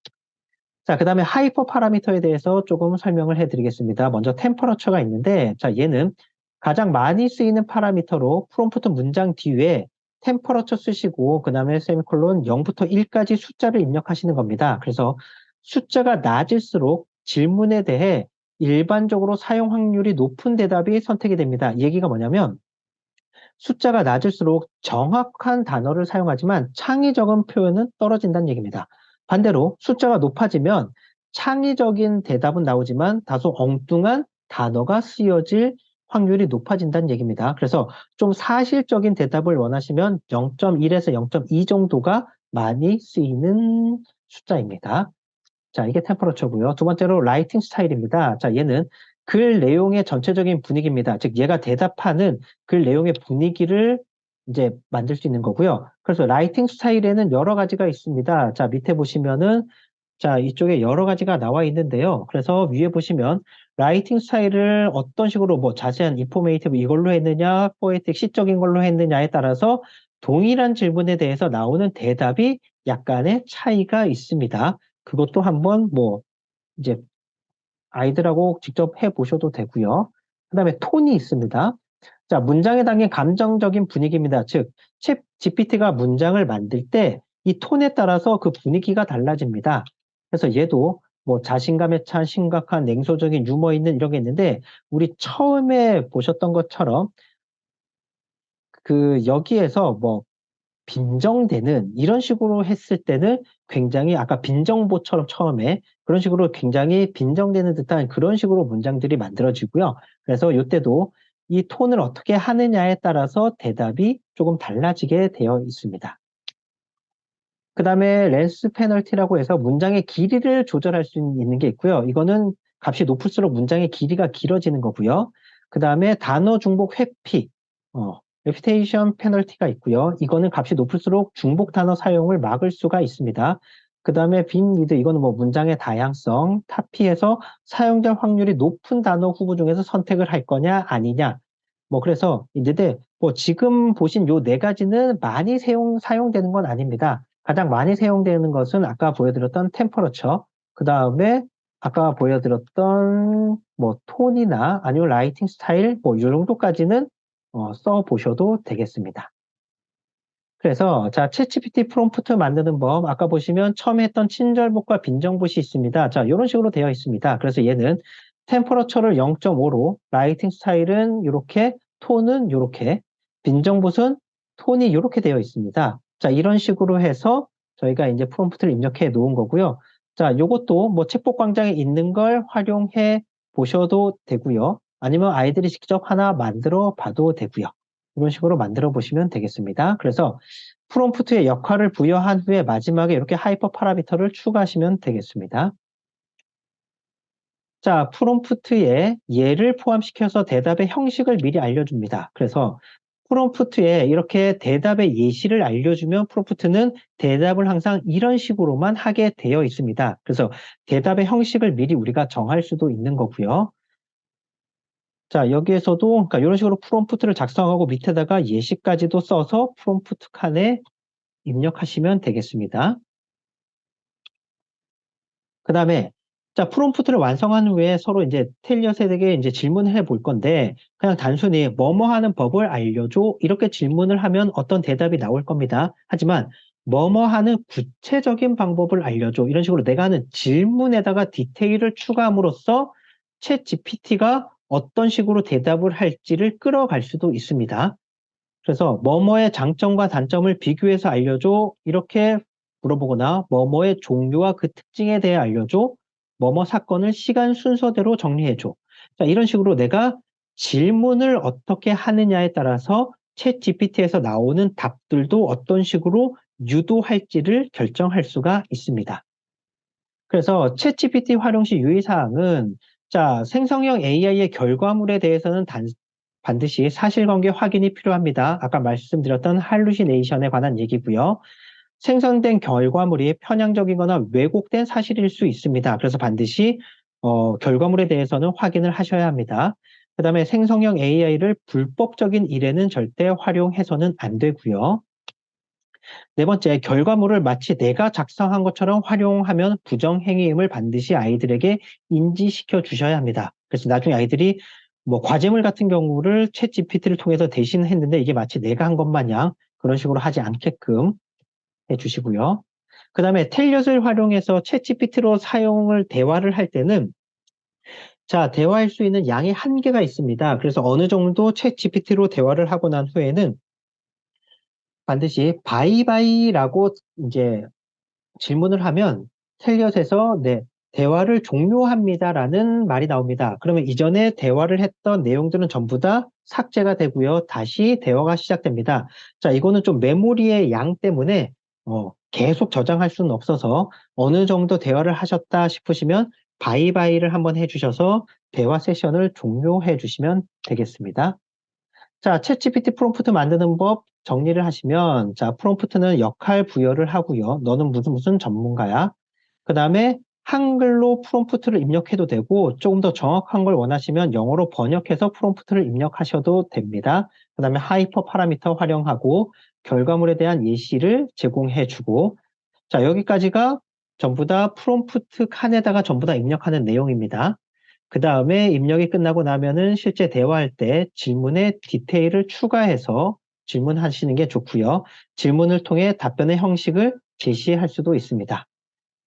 자, 그 다음에 하이퍼 파라미터에 대해서 조금 설명을 해드리겠습니다. 먼저 템퍼러처가 있는데, 자, 얘는 가장 많이 쓰이는 파라미터로 프롬프트 문장 뒤에 템퍼러처 쓰시고, 그 다음에 세미콜론 0부터 1까지 숫자를 입력하시는 겁니다. 그래서 숫자가 낮을수록 질문에 대해 일반적으로 사용 확률이 높은 대답이 선택이 됩니다. 이 얘기가 뭐냐면, 숫자가 낮을수록 정확한 단어를 사용하지만 창의적인 표현은 떨어진다는 얘기입니다. 반대로 숫자가 높아지면 창의적인 대답은 나오지만 다소 엉뚱한 단어가 쓰여질 확률이 높아진다는 얘기입니다. 그래서 좀 사실적인 대답을 원하시면 0.1에서 0.2 정도가 많이 쓰이는 숫자입니다. 자, 이게 템퍼러처고요. 두 번째로 라이팅 스타일입니다. 자, 얘는 글 내용의 전체적인 분위기입니다. 즉, 얘가 대답하는 글 내용의 분위기를 이제 만들 수 있는 거고요. 그래서 라이팅 스타일에는 여러 가지가 있습니다. 자, 밑에 보시면은 자, 이쪽에 여러 가지가 나와 있는데요. 그래서 위에 보시면 라이팅 스타일을 어떤 식으로 뭐 자세한 인포메이티브 이걸로 했느냐, 포에틱 시적인 걸로 했느냐에 따라서 동일한 질문에 대해서 나오는 대답이 약간의 차이가 있습니다. 그것도 한번 뭐 이제 아이들하고 직접 해보셔도 되고요. 그 다음에 톤이 있습니다. 자, 문장에 담긴 감정적인 분위기입니다. 즉, 챗 GPT가 문장을 만들 때 이 톤에 따라서 그 분위기가 달라집니다. 그래서 얘도 뭐 자신감에 찬 심각한 냉소적인 유머 있는 이런 게 있는데 우리 처음에 보셨던 것처럼 그 여기에서 뭐 빈정되는 이런 식으로 했을 때는 굉장히 아까 빈정보처럼 처음에 그런 식으로 굉장히 빈정되는 듯한 그런 식으로 문장들이 만들어지고요. 그래서 이때도 이 톤을 어떻게 하느냐에 따라서 대답이 조금 달라지게 되어 있습니다. 그 다음에 렌스 페널티라고 해서 문장의 길이를 조절할 수 있는 게 있고요. 이거는 값이 높을수록 문장의 길이가 길어지는 거고요. 그 다음에 단어 중복 회피, 레피테이션 페널티가 있고요. 이거는 값이 높을수록 중복 단어 사용을 막을 수가 있습니다. 그 다음에 빈 리드, 이거는 뭐 문장의 다양성, 타피에서 사용될 확률이 높은 단어 후보 중에서 선택을 할 거냐, 아니냐. 그래서 이제 지금 보신 요 네 가지는 많이 사용되는 건 아닙니다. 가장 많이 사용되는 것은 아까 보여드렸던 템퍼러처, 그 다음에 아까 보여드렸던 톤이나 아니면 라이팅 스타일 이 정도까지는 써보셔도 되겠습니다. 그래서 자, 챗GPT 프롬프트 만드는 법 아까 보시면 처음에 했던 친절봇과 빈정봇이 있습니다. 자, 이런 식으로 되어 있습니다. 그래서 얘는 템퍼러처를 0.5로, 라이팅 스타일은 이렇게, 톤은 이렇게, 빈정봇은 톤이 이렇게 되어 있습니다. 자, 이런 식으로 해서 저희가 이제 프롬프트를 입력해 놓은 거고요. 자, 요것도 챗봇 광장에 있는 걸 활용해 보셔도 되고요. 아니면 아이들이 직접 하나 만들어 봐도 되고요. 이런 식으로 만들어 보시면 되겠습니다. 그래서 프롬프트의 역할을 부여한 후에 마지막에 이렇게 하이퍼 파라미터를 추가하시면 되겠습니다. 자, 프롬프트에 얘를 포함시켜서 대답의 형식을 미리 알려줍니다. 그래서 프롬프트에 이렇게 대답의 예시를 알려주면 프롬프트는 대답을 항상 이런 식으로만 하게 되어 있습니다. 그래서 대답의 형식을 미리 우리가 정할 수도 있는 거고요. 자, 여기에서도 그러니까 이런 식으로 프롬프트를 작성하고 밑에다가 예시까지도 써서 프롬프트 칸에 입력하시면 되겠습니다. 그 다음에 자, 프롬프트를 완성한 후에 서로 이제 텔리엇에게 이제 질문을 해볼 건데 그냥 단순히 뭐뭐 하는 법을 알려줘 이렇게 질문을 하면 어떤 대답이 나올 겁니다. 하지만 뭐뭐 하는 구체적인 방법을 알려줘 이런 식으로 내가 하는 질문에다가 디테일을 추가함으로써 챗 GPT가 어떤 식으로 대답을 할지를 끌어갈 수도 있습니다. 그래서 뭐뭐의 장점과 단점을 비교해서 알려줘 이렇게 물어보거나 뭐뭐의 종류와 그 특징에 대해 알려줘 뭐뭐 사건을 시간 순서대로 정리해줘. 자, 이런 식으로 내가 질문을 어떻게 하느냐에 따라서 챗 GPT에서 나오는 답들도 어떤 식으로 유도할지를 결정할 수가 있습니다. 그래서 챗 GPT 활용 시 유의사항은 자, 생성형 AI의 결과물에 대해서는 반드시 사실관계 확인이 필요합니다. 아까 말씀드렸던 할루시네이션에 관한 얘기고요. 생성된 결과물이 편향적이거나 왜곡된 사실일 수 있습니다. 그래서 반드시 결과물에 대해서는 확인을 하셔야 합니다. 그 다음에 생성형 AI를 불법적인 일에는 절대 활용해서는 안 되고요. 네 번째, 결과물을 마치 내가 작성한 것처럼 활용하면 부정행위임을 반드시 아이들에게 인지시켜 주셔야 합니다. 그래서 나중에 아이들이 과제물 같은 경우를 챗 GPT를 통해서 대신 했는데 이게 마치 내가 한 것 마냥 그런 식으로 하지 않게끔 해주시고요. 그 다음에 텔넷을 활용해서 챗 GPT로 대화를 할 때는 자, 대화할 수 있는 양의 한계가 있습니다. 그래서 어느 정도 챗 GPT로 대화를 하고 난 후에는 반드시 바이바이라고 이제 질문을 하면 텔넷에서 네, 대화를 종료합니다라는 말이 나옵니다. 그러면 이전에 대화를 했던 내용들은 전부 다 삭제가 되고요. 다시 대화가 시작됩니다. 자, 이거는 좀 메모리의 양 때문에 계속 저장할 수는 없어서 어느 정도 대화를 하셨다 싶으시면 바이바이를 한번 해주셔서 대화 세션을 종료해 주시면 되겠습니다. 자, 챗GPT 프롬프트 만드는 법 정리를 하시면 자, 프롬프트는 역할 부여를 하고요. 너는 무슨 전문가야? 그 다음에 한글로 프롬프트를 입력해도 되고 조금 더 정확한 걸 원하시면 영어로 번역해서 프롬프트를 입력하셔도 됩니다. 그 다음에 하이퍼 파라미터 활용하고 결과물에 대한 예시를 제공해 주고 자, 여기까지가 전부 다 프롬프트 칸에다가 전부 다 입력하는 내용입니다. 그 다음에 입력이 끝나고 나면은 실제 대화할 때 질문에 디테일을 추가해서 질문하시는 게 좋고요. 질문을 통해 답변의 형식을 제시할 수도 있습니다.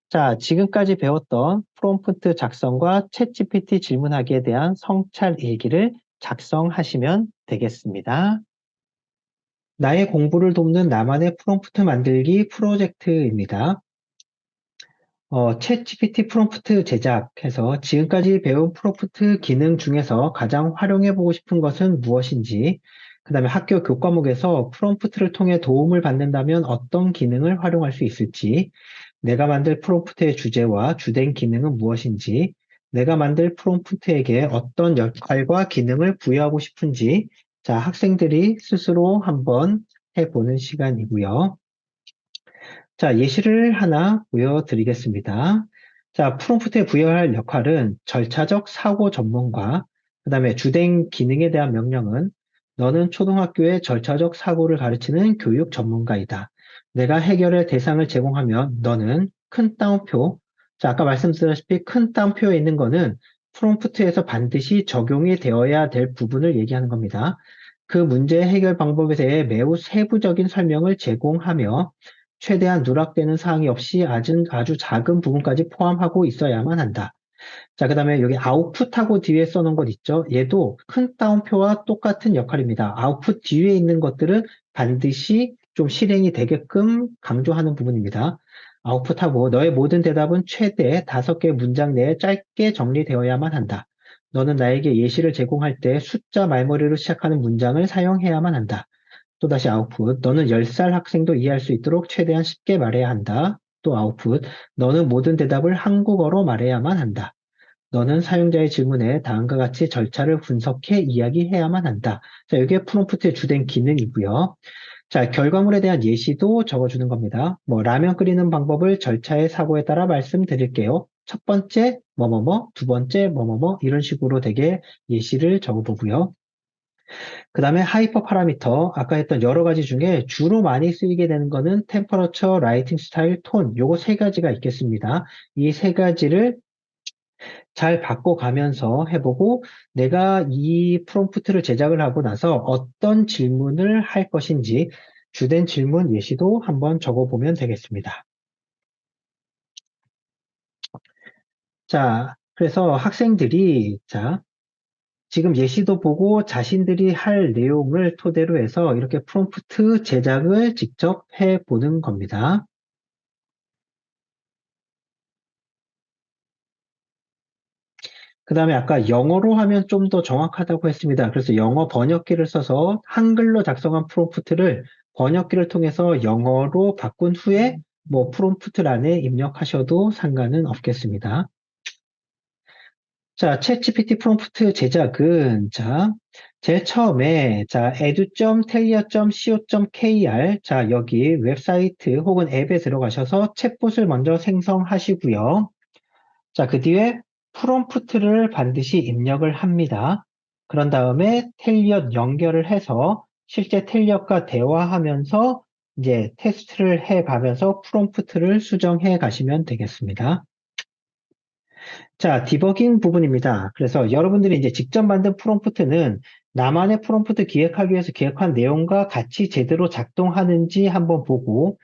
자, 지금까지 배웠던 프롬프트 작성과 챗GPT 질문하기에 대한 성찰 일기를 작성하시면 되겠습니다. 나의 공부를 돕는 나만의 프롬프트 만들기 프로젝트입니다. 챗GPT 프롬프트 제작해서 지금까지 배운 프롬프트 기능 중에서 가장 활용해보고 싶은 것은 무엇인지, 그 다음에 학교 교과목에서 프롬프트를 통해 도움을 받는다면 어떤 기능을 활용할 수 있을지, 내가 만들 프롬프트의 주제와 주된 기능은 무엇인지, 내가 만들 프롬프트에게 어떤 역할과 기능을 부여하고 싶은지, 자, 학생들이 스스로 한번 해보는 시간이고요. 자, 예시를 하나 보여드리겠습니다. 자, 프롬프트에 부여할 역할은 절차적 사고 전문가, 그 다음에 주된 기능에 대한 명령은 너는 초등학교의 절차적 사고를 가르치는 교육 전문가이다. 내가 해결의 대상을 제공하면 너는 큰 따옴표, 자, 아까 말씀드렸다시피 큰 따옴표에 있는 거는 프롬프트에서 반드시 적용이 되어야 될 부분을 얘기하는 겁니다. 그 문제의 해결 방법에 대해 매우 세부적인 설명을 제공하며 최대한 누락되는 사항이 없이 아주 작은 부분까지 포함하고 있어야만 한다. 자, 그 다음에 여기 아웃풋하고 뒤에 써놓은 것 있죠? 얘도 큰 따옴표와 똑같은 역할입니다. 아웃풋 뒤에 있는 것들은 반드시 좀 실행이 되게끔 강조하는 부분입니다. 아웃풋하고 너의 모든 대답은 최대 5개 문장 내에 짧게 정리되어야만 한다. 너는 나에게 예시를 제공할 때 숫자 말머리로 시작하는 문장을 사용해야만 한다. 또다시 아웃풋, 너는 10살 학생도 이해할 수 있도록 최대한 쉽게 말해야 한다. 또 아웃풋, 너는 모든 대답을 한국어로 말해야만 한다. 너는 사용자의 질문에 다음과 같이 절차를 분석해 이야기해야만 한다. 자, 이게 프롬프트의 주된 기능이고요. 자, 결과물에 대한 예시도 적어주는 겁니다. 라면 끓이는 방법을 절차의 사고에 따라 말씀드릴게요. 첫 번째, 뭐뭐뭐, 두 번째, 뭐뭐뭐, 이런 식으로 되게 예시를 적어보고요. 그 다음에 하이퍼 파라미터, 아까 했던 여러 가지 중에 주로 많이 쓰이게 되는 거는 템퍼러처, 라이팅 스타일, 톤, 요거 세 가지가 있겠습니다. 이 세 가지를 잘 바꿔가면서 해보고 내가 이 프롬프트를 제작을 하고 나서 어떤 질문을 할 것인지 주된 질문 예시도 한번 적어보면 되겠습니다. 자, 그래서 학생들이 지금 예시도 보고 자신들이 할 내용을 토대로 해서 이렇게 프롬프트 제작을 직접 해보는 겁니다. 그 다음에 아까 영어로 하면 좀 더 정확하다고 했습니다. 그래서 영어 번역기를 써서 한글로 작성한 프롬프트를 번역기를 통해서 영어로 바꾼 후에 프롬프트란에 입력하셔도 상관은 없겠습니다. 자, 챗GPT 프롬프트 제작은 제일 처음에 edu.tellier.co.kr 여기 웹사이트 혹은 앱에 들어가셔서 챗봇을 먼저 생성하시고요. 자, 그 뒤에 프롬프트를 반드시 입력을 합니다. 그런 다음에 텔리엇 연결을 해서 실제 텔리엇과 대화하면서 이제 테스트를 해가면서 프롬프트를 수정해 가시면 되겠습니다. 자, 디버깅 부분입니다. 그래서 여러분들이 이제 직접 만든 프롬프트는 나만의 프롬프트 기획하기 위해서 기획한 내용과 같이 제대로 작동하는지 한번 보고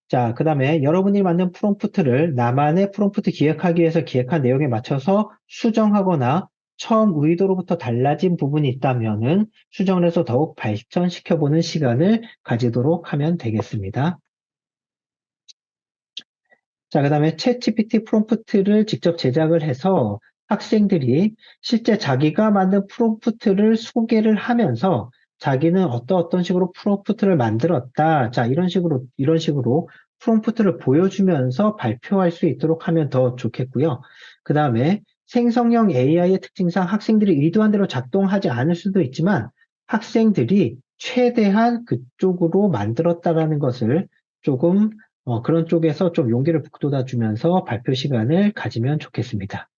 자, 그 다음에 여러분이 만든 프롬프트를 나만의 프롬프트 기획하기 위해서 기획한 내용에 맞춰서 수정하거나 처음 의도로부터 달라진 부분이 있다면은 수정을 해서 더욱 발전시켜보는 시간을 가지도록 하면 되겠습니다. 자, 그 다음에 챗GPT 프롬프트를 직접 제작을 해서 학생들이 실제 자기가 만든 프롬프트를 소개를 하면서 자기는 어떤 식으로 프롬프트를 만들었다. 자, 이런 식으로 프롬프트를 보여주면서 발표할 수 있도록 하면 더 좋겠고요. 그 다음에 생성형 AI의 특징상 학생들이 의도한 대로 작동하지 않을 수도 있지만 학생들이 최대한 그쪽으로 만들었다라는 것을 조금 그런 쪽에서 좀 용기를 북돋아주면서 발표 시간을 가지면 좋겠습니다.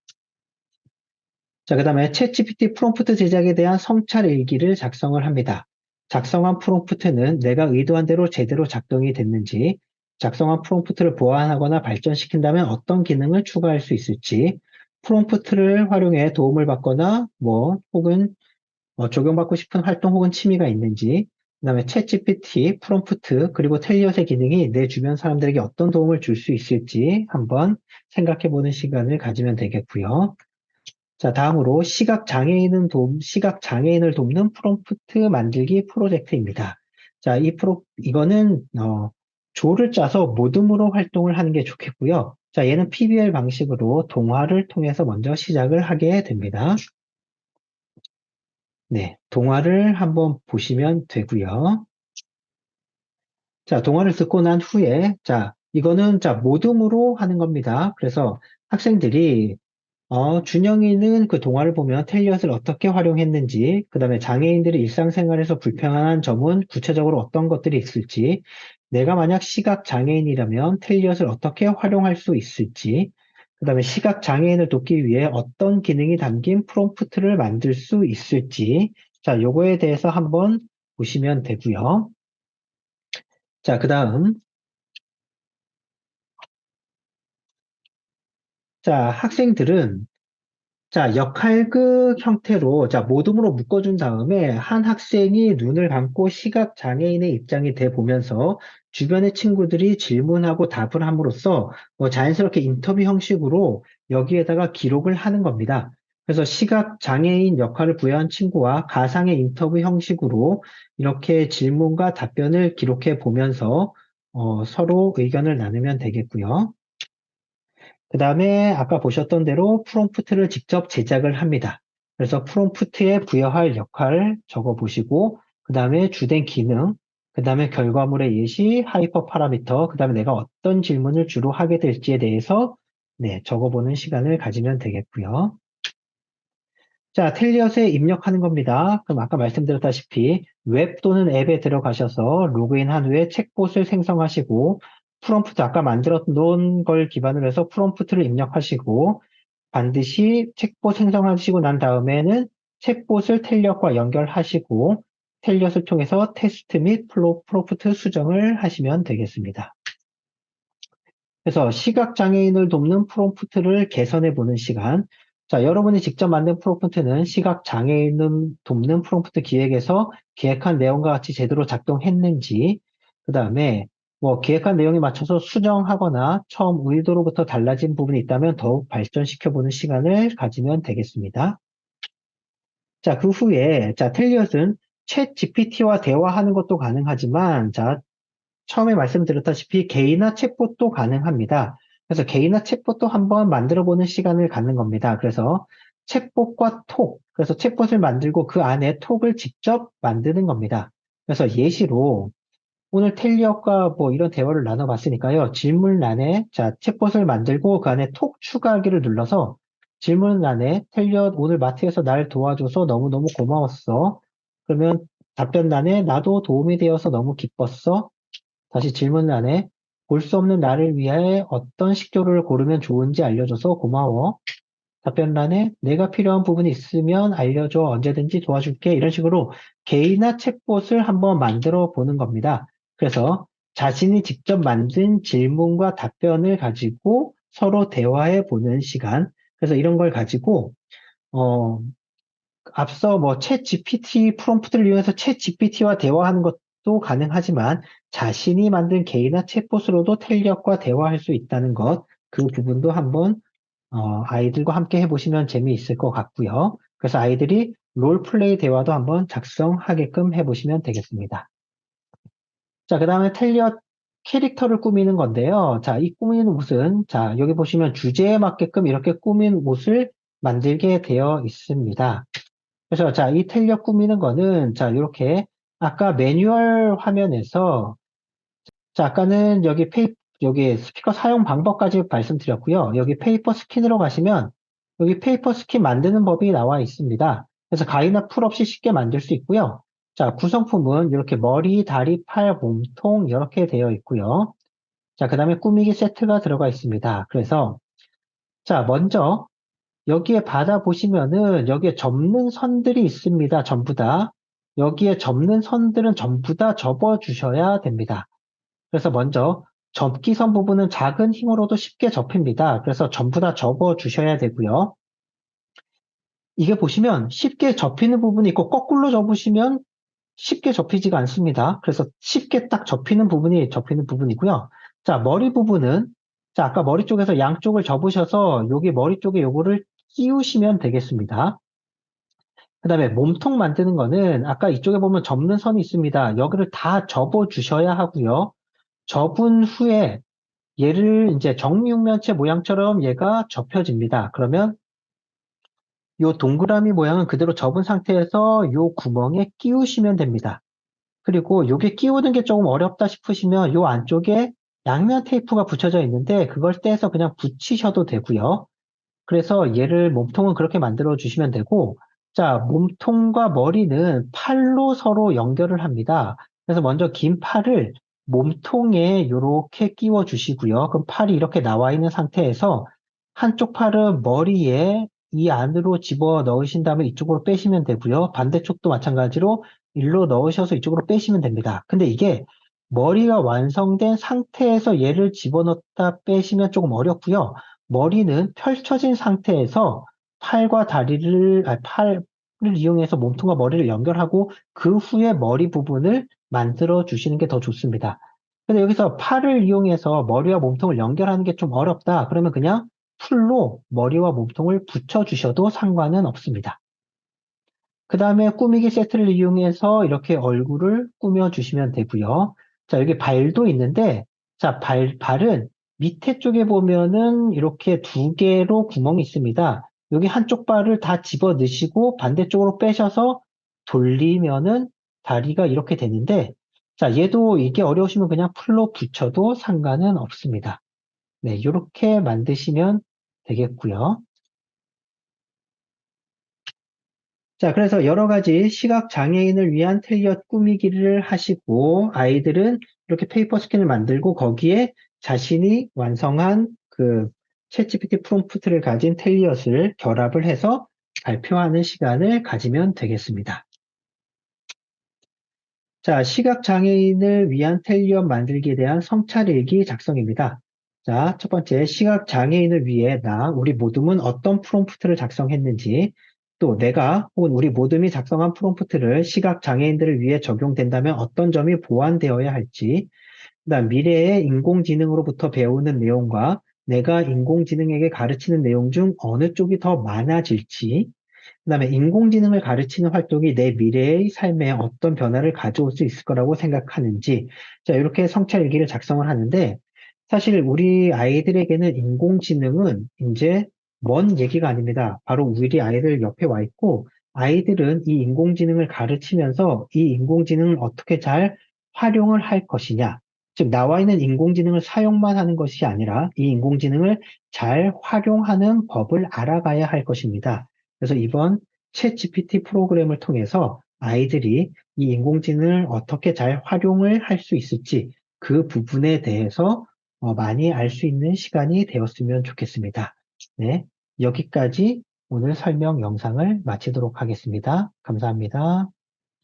자, 그 다음에 챗GPT 프롬프트 제작에 대한 성찰 일기를 작성을 합니다. 작성한 프롬프트는 내가 의도한 대로 제대로 작동이 됐는지, 작성한 프롬프트를 보완하거나 발전시킨다면 어떤 기능을 추가할 수 있을지, 프롬프트를 활용해 도움을 받거나 혹은 적용받고 싶은 활동 혹은 취미가 있는지, 그 다음에 챗GPT, 프롬프트, 그리고 텔리엇의 기능이 내 주변 사람들에게 어떤 도움을 줄 수 있을지 한번 생각해보는 시간을 가지면 되겠고요. 자, 다음으로 시각장애인을 돕는 프롬프트 만들기 프로젝트입니다. 자, 이거는, 조를 짜서 모둠으로 활동을 하는 게 좋겠고요. 자, 얘는 PBL 방식으로 동화를 통해서 먼저 시작을 하게 됩니다. 네, 동화를 한번 보시면 되고요. 자, 동화를 듣고 난 후에, 이거는, 모둠으로 하는 겁니다. 그래서 학생들이, 준영이는 그 동화를 보면 텔리엇을 어떻게 활용했는지, 그 다음에 장애인들이 일상생활에서 불편한 점은 구체적으로 어떤 것들이 있을지, 내가 만약 시각장애인이라면 텔리엇을 어떻게 활용할 수 있을지, 그 다음에 시각장애인을 돕기 위해 어떤 기능이 담긴 프롬프트를 만들 수 있을지, 자, 요거에 대해서 한번 보시면 되고요. 자, 그 다음. 자, 학생들은 자, 역할극 형태로 자, 모둠으로 묶어준 다음에 한 학생이 눈을 감고 시각 장애인의 입장이 돼 보면서 주변의 친구들이 질문하고 답을 함으로써 자연스럽게 인터뷰 형식으로 여기에다가 기록을 하는 겁니다. 그래서 시각 장애인 역할을 부여한 친구와 가상의 인터뷰 형식으로 이렇게 질문과 답변을 기록해 보면서 서로 의견을 나누면 되겠고요. 그 다음에 아까 보셨던 대로 프롬프트를 직접 제작을 합니다. 그래서 프롬프트에 부여할 역할을 적어 보시고, 그 다음에 주된 기능, 그 다음에 결과물의 예시, 하이퍼 파라미터, 그 다음에 내가 어떤 질문을 주로 하게 될지에 대해서 적어보는 시간을 가지면 되겠고요. 자, 텔리엇에 입력하는 겁니다. 그럼 아까 말씀드렸다시피 웹 또는 앱에 들어가셔서 로그인 한 후에 챗봇을 생성하시고 프롬프트 아까 만들어 놓은 걸 기반으로 해서 프롬프트를 입력하시고 반드시 챗봇 생성하시고 난 다음에는 챗봇을 텔리엇과 연결하시고 텔리엇을 통해서 테스트 및 프롬프트 수정을 하시면 되겠습니다. 그래서 시각장애인을 돕는 프롬프트를 개선해 보는 시간. 자, 여러분이 직접 만든 프롬프트는 시각장애인을 돕는 프롬프트 기획에서 기획한 내용과 같이 제대로 작동했는지, 그 다음에 기획한 내용에 맞춰서 수정하거나 처음 의도로부터 달라진 부분이 있다면 더욱 발전시켜 보는 시간을 가지면 되겠습니다. 자, 그 후에, 자, 텔리엇은 챗 GPT와 대화하는 것도 가능하지만, 자, 처음에 말씀드렸다시피 개인화 챗봇도 가능합니다. 그래서 개인화 챗봇도 한번 만들어 보는 시간을 갖는 겁니다. 그래서 챗봇과 톡, 그래서 챗봇을 만들고 그 안에 톡을 직접 만드는 겁니다. 그래서 예시로 오늘 텔리엇과 이런 대화를 나눠봤으니까요. 질문란에 자 챗봇을 만들고 그 안에 톡 추가하기를 눌러서 질문란에 텔리엇 오늘 마트에서 날 도와줘서 너무너무 고마웠어. 그러면 답변란에 나도 도움이 되어서 너무 기뻤어. 다시 질문란에 볼 수 없는 나를 위해 어떤 식조를 고르면 좋은지 알려줘서 고마워. 답변란에 내가 필요한 부분이 있으면 알려줘. 언제든지 도와줄게. 이런 식으로 개인화 챗봇을 한번 만들어 보는 겁니다. 그래서 자신이 직접 만든 질문과 답변을 가지고 서로 대화해 보는 시간. 그래서 이런 걸 가지고 앞서 챗 GPT 프롬프트를 이용해서 챗 GPT와 대화하는 것도 가능하지만 자신이 만든 개인화 챗봇으로도 텔리엇과 대화할 수 있다는 것, 그 부분도 한번 아이들과 함께 해보시면 재미있을 것 같고요. 그래서 아이들이 롤플레이 대화도 한번 작성하게끔 해보시면 되겠습니다. 자, 그 다음에 텔리엇 캐릭터를 꾸미는 건데요. 자, 이 꾸미는 옷은, 자, 여기 보시면 주제에 맞게끔 이렇게 꾸민 옷을 만들게 되어 있습니다. 그래서 자, 이 텔리엇 꾸미는 거는, 자, 이렇게 아까 매뉴얼 화면에서, 자, 아까는 여기 스피커 사용 방법까지 말씀드렸고요. 여기 페이퍼 스킨으로 가시면 여기 페이퍼 스킨 만드는 법이 나와 있습니다. 그래서 가위나 풀 없이 쉽게 만들 수 있고요. 자, 구성품은 이렇게 머리, 다리, 팔, 몸통 이렇게 되어 있고요. 자, 그 다음에 꾸미기 세트가 들어가 있습니다. 그래서 자, 먼저 여기에 받아보시면은 여기에 접는 선들이 있습니다. 전부 다. 여기에 접는 선들은 전부 다 접어주셔야 됩니다. 그래서 먼저 접기선 부분은 작은 힘으로도 쉽게 접힙니다. 그래서 전부 다 접어 주셔야 되고요. 이게 보시면 쉽게 접히는 부분이 있고 거꾸로 접으시면 쉽게 접히지가 않습니다. 그래서 쉽게 딱 접히는 부분이고요. 자, 머리 부분은 자, 아까 머리 쪽에서 양쪽을 접으셔서 여기 머리 쪽에 요거를 끼우시면 되겠습니다. 그 다음에 몸통 만드는 거는 아까 이쪽에 보면 접는 선이 있습니다. 여기를 다 접어 주셔야 하고요. 접은 후에 얘를 이제 정육면체 모양처럼 얘가 접혀집니다. 그러면 이 동그라미 모양은 그대로 접은 상태에서 이 구멍에 끼우시면 됩니다. 그리고 이게 끼우는 게 조금 어렵다 싶으시면 이 안쪽에 양면 테이프가 붙여져 있는데 그걸 떼서 그냥 붙이셔도 되고요. 그래서 얘를 몸통은 그렇게 만들어 주시면 되고 자, 몸통과 머리는 팔로 서로 연결을 합니다. 그래서 먼저 긴 팔을 몸통에 이렇게 끼워 주시고요. 그럼 팔이 이렇게 나와 있는 상태에서 한쪽 팔은 머리에 이 안으로 집어 넣으신 다음에 이쪽으로 빼시면 되고요. 반대쪽도 마찬가지로 일로 넣으셔서 이쪽으로 빼시면 됩니다. 근데 이게 머리가 완성된 상태에서 얘를 집어넣다 빼시면 조금 어렵고요. 머리는 펼쳐진 상태에서 팔과 팔을 이용해서 몸통과 머리를 연결하고 그 후에 머리 부분을 만들어 주시는 게 더 좋습니다. 근데 여기서 팔을 이용해서 머리와 몸통을 연결하는 게 좀 어렵다. 그러면 그냥 풀로 머리와 몸통을 붙여 주셔도 상관은 없습니다. 그 다음에 꾸미기 세트를 이용해서 이렇게 얼굴을 꾸며 주시면 되고요. 자, 여기 발도 있는데, 자, 발은 밑에 쪽에 보면은 이렇게 두 개로 구멍이 있습니다. 여기 한쪽 발을 다 집어 넣으시고 반대쪽으로 빼셔서 돌리면은 다리가 이렇게 되는데, 자, 얘도 이게 어려우시면 그냥 풀로 붙여도 상관은 없습니다. 네, 이렇게 만드시면 되겠고요. 자, 그래서 여러 가지 시각 장애인을 위한 텔리엇 꾸미기를 하시고, 아이들은 이렇게 페이퍼 스캔을 만들고 거기에 자신이 완성한 그 챗GPT 프롬프트를 가진 텔리엇을 결합을 해서 발표하는 시간을 가지면 되겠습니다. 자, 시각 장애인을 위한 텔리엇 만들기에 대한 성찰일기 작성입니다. 자, 첫 번째, 시각 장애인을 위해 우리 모둠은 어떤 프롬프트를 작성했는지, 또 내가 혹은 우리 모둠이 작성한 프롬프트를 시각 장애인들을 위해 적용된다면 어떤 점이 보완되어야 할지, 그다음 미래의 인공지능으로부터 배우는 내용과 내가 인공지능에게 가르치는 내용 중 어느 쪽이 더 많아질지, 그다음에 인공지능을 가르치는 활동이 내 미래의 삶에 어떤 변화를 가져올 수 있을 거라고 생각하는지, 자, 이렇게 성찰일기를 작성을 하는데, 사실 우리 아이들에게는 인공지능은 이제 먼 얘기가 아닙니다. 바로 우리 아이들 옆에 와 있고, 아이들은 이 인공지능을 가르치면서 이 인공지능을 어떻게 잘 활용을 할 것이냐, 즉 나와 있는 인공지능을 사용만 하는 것이 아니라 이 인공지능을 잘 활용하는 법을 알아가야 할 것입니다. 그래서 이번 챗 GPT 프로그램을 통해서 아이들이 이 인공지능을 어떻게 잘 활용을 할 수 있을지 그 부분에 대해서 많이 알 수 있는 시간이 되었으면 좋겠습니다. 네, 여기까지 오늘 설명 영상을 마치도록 하겠습니다. 감사합니다.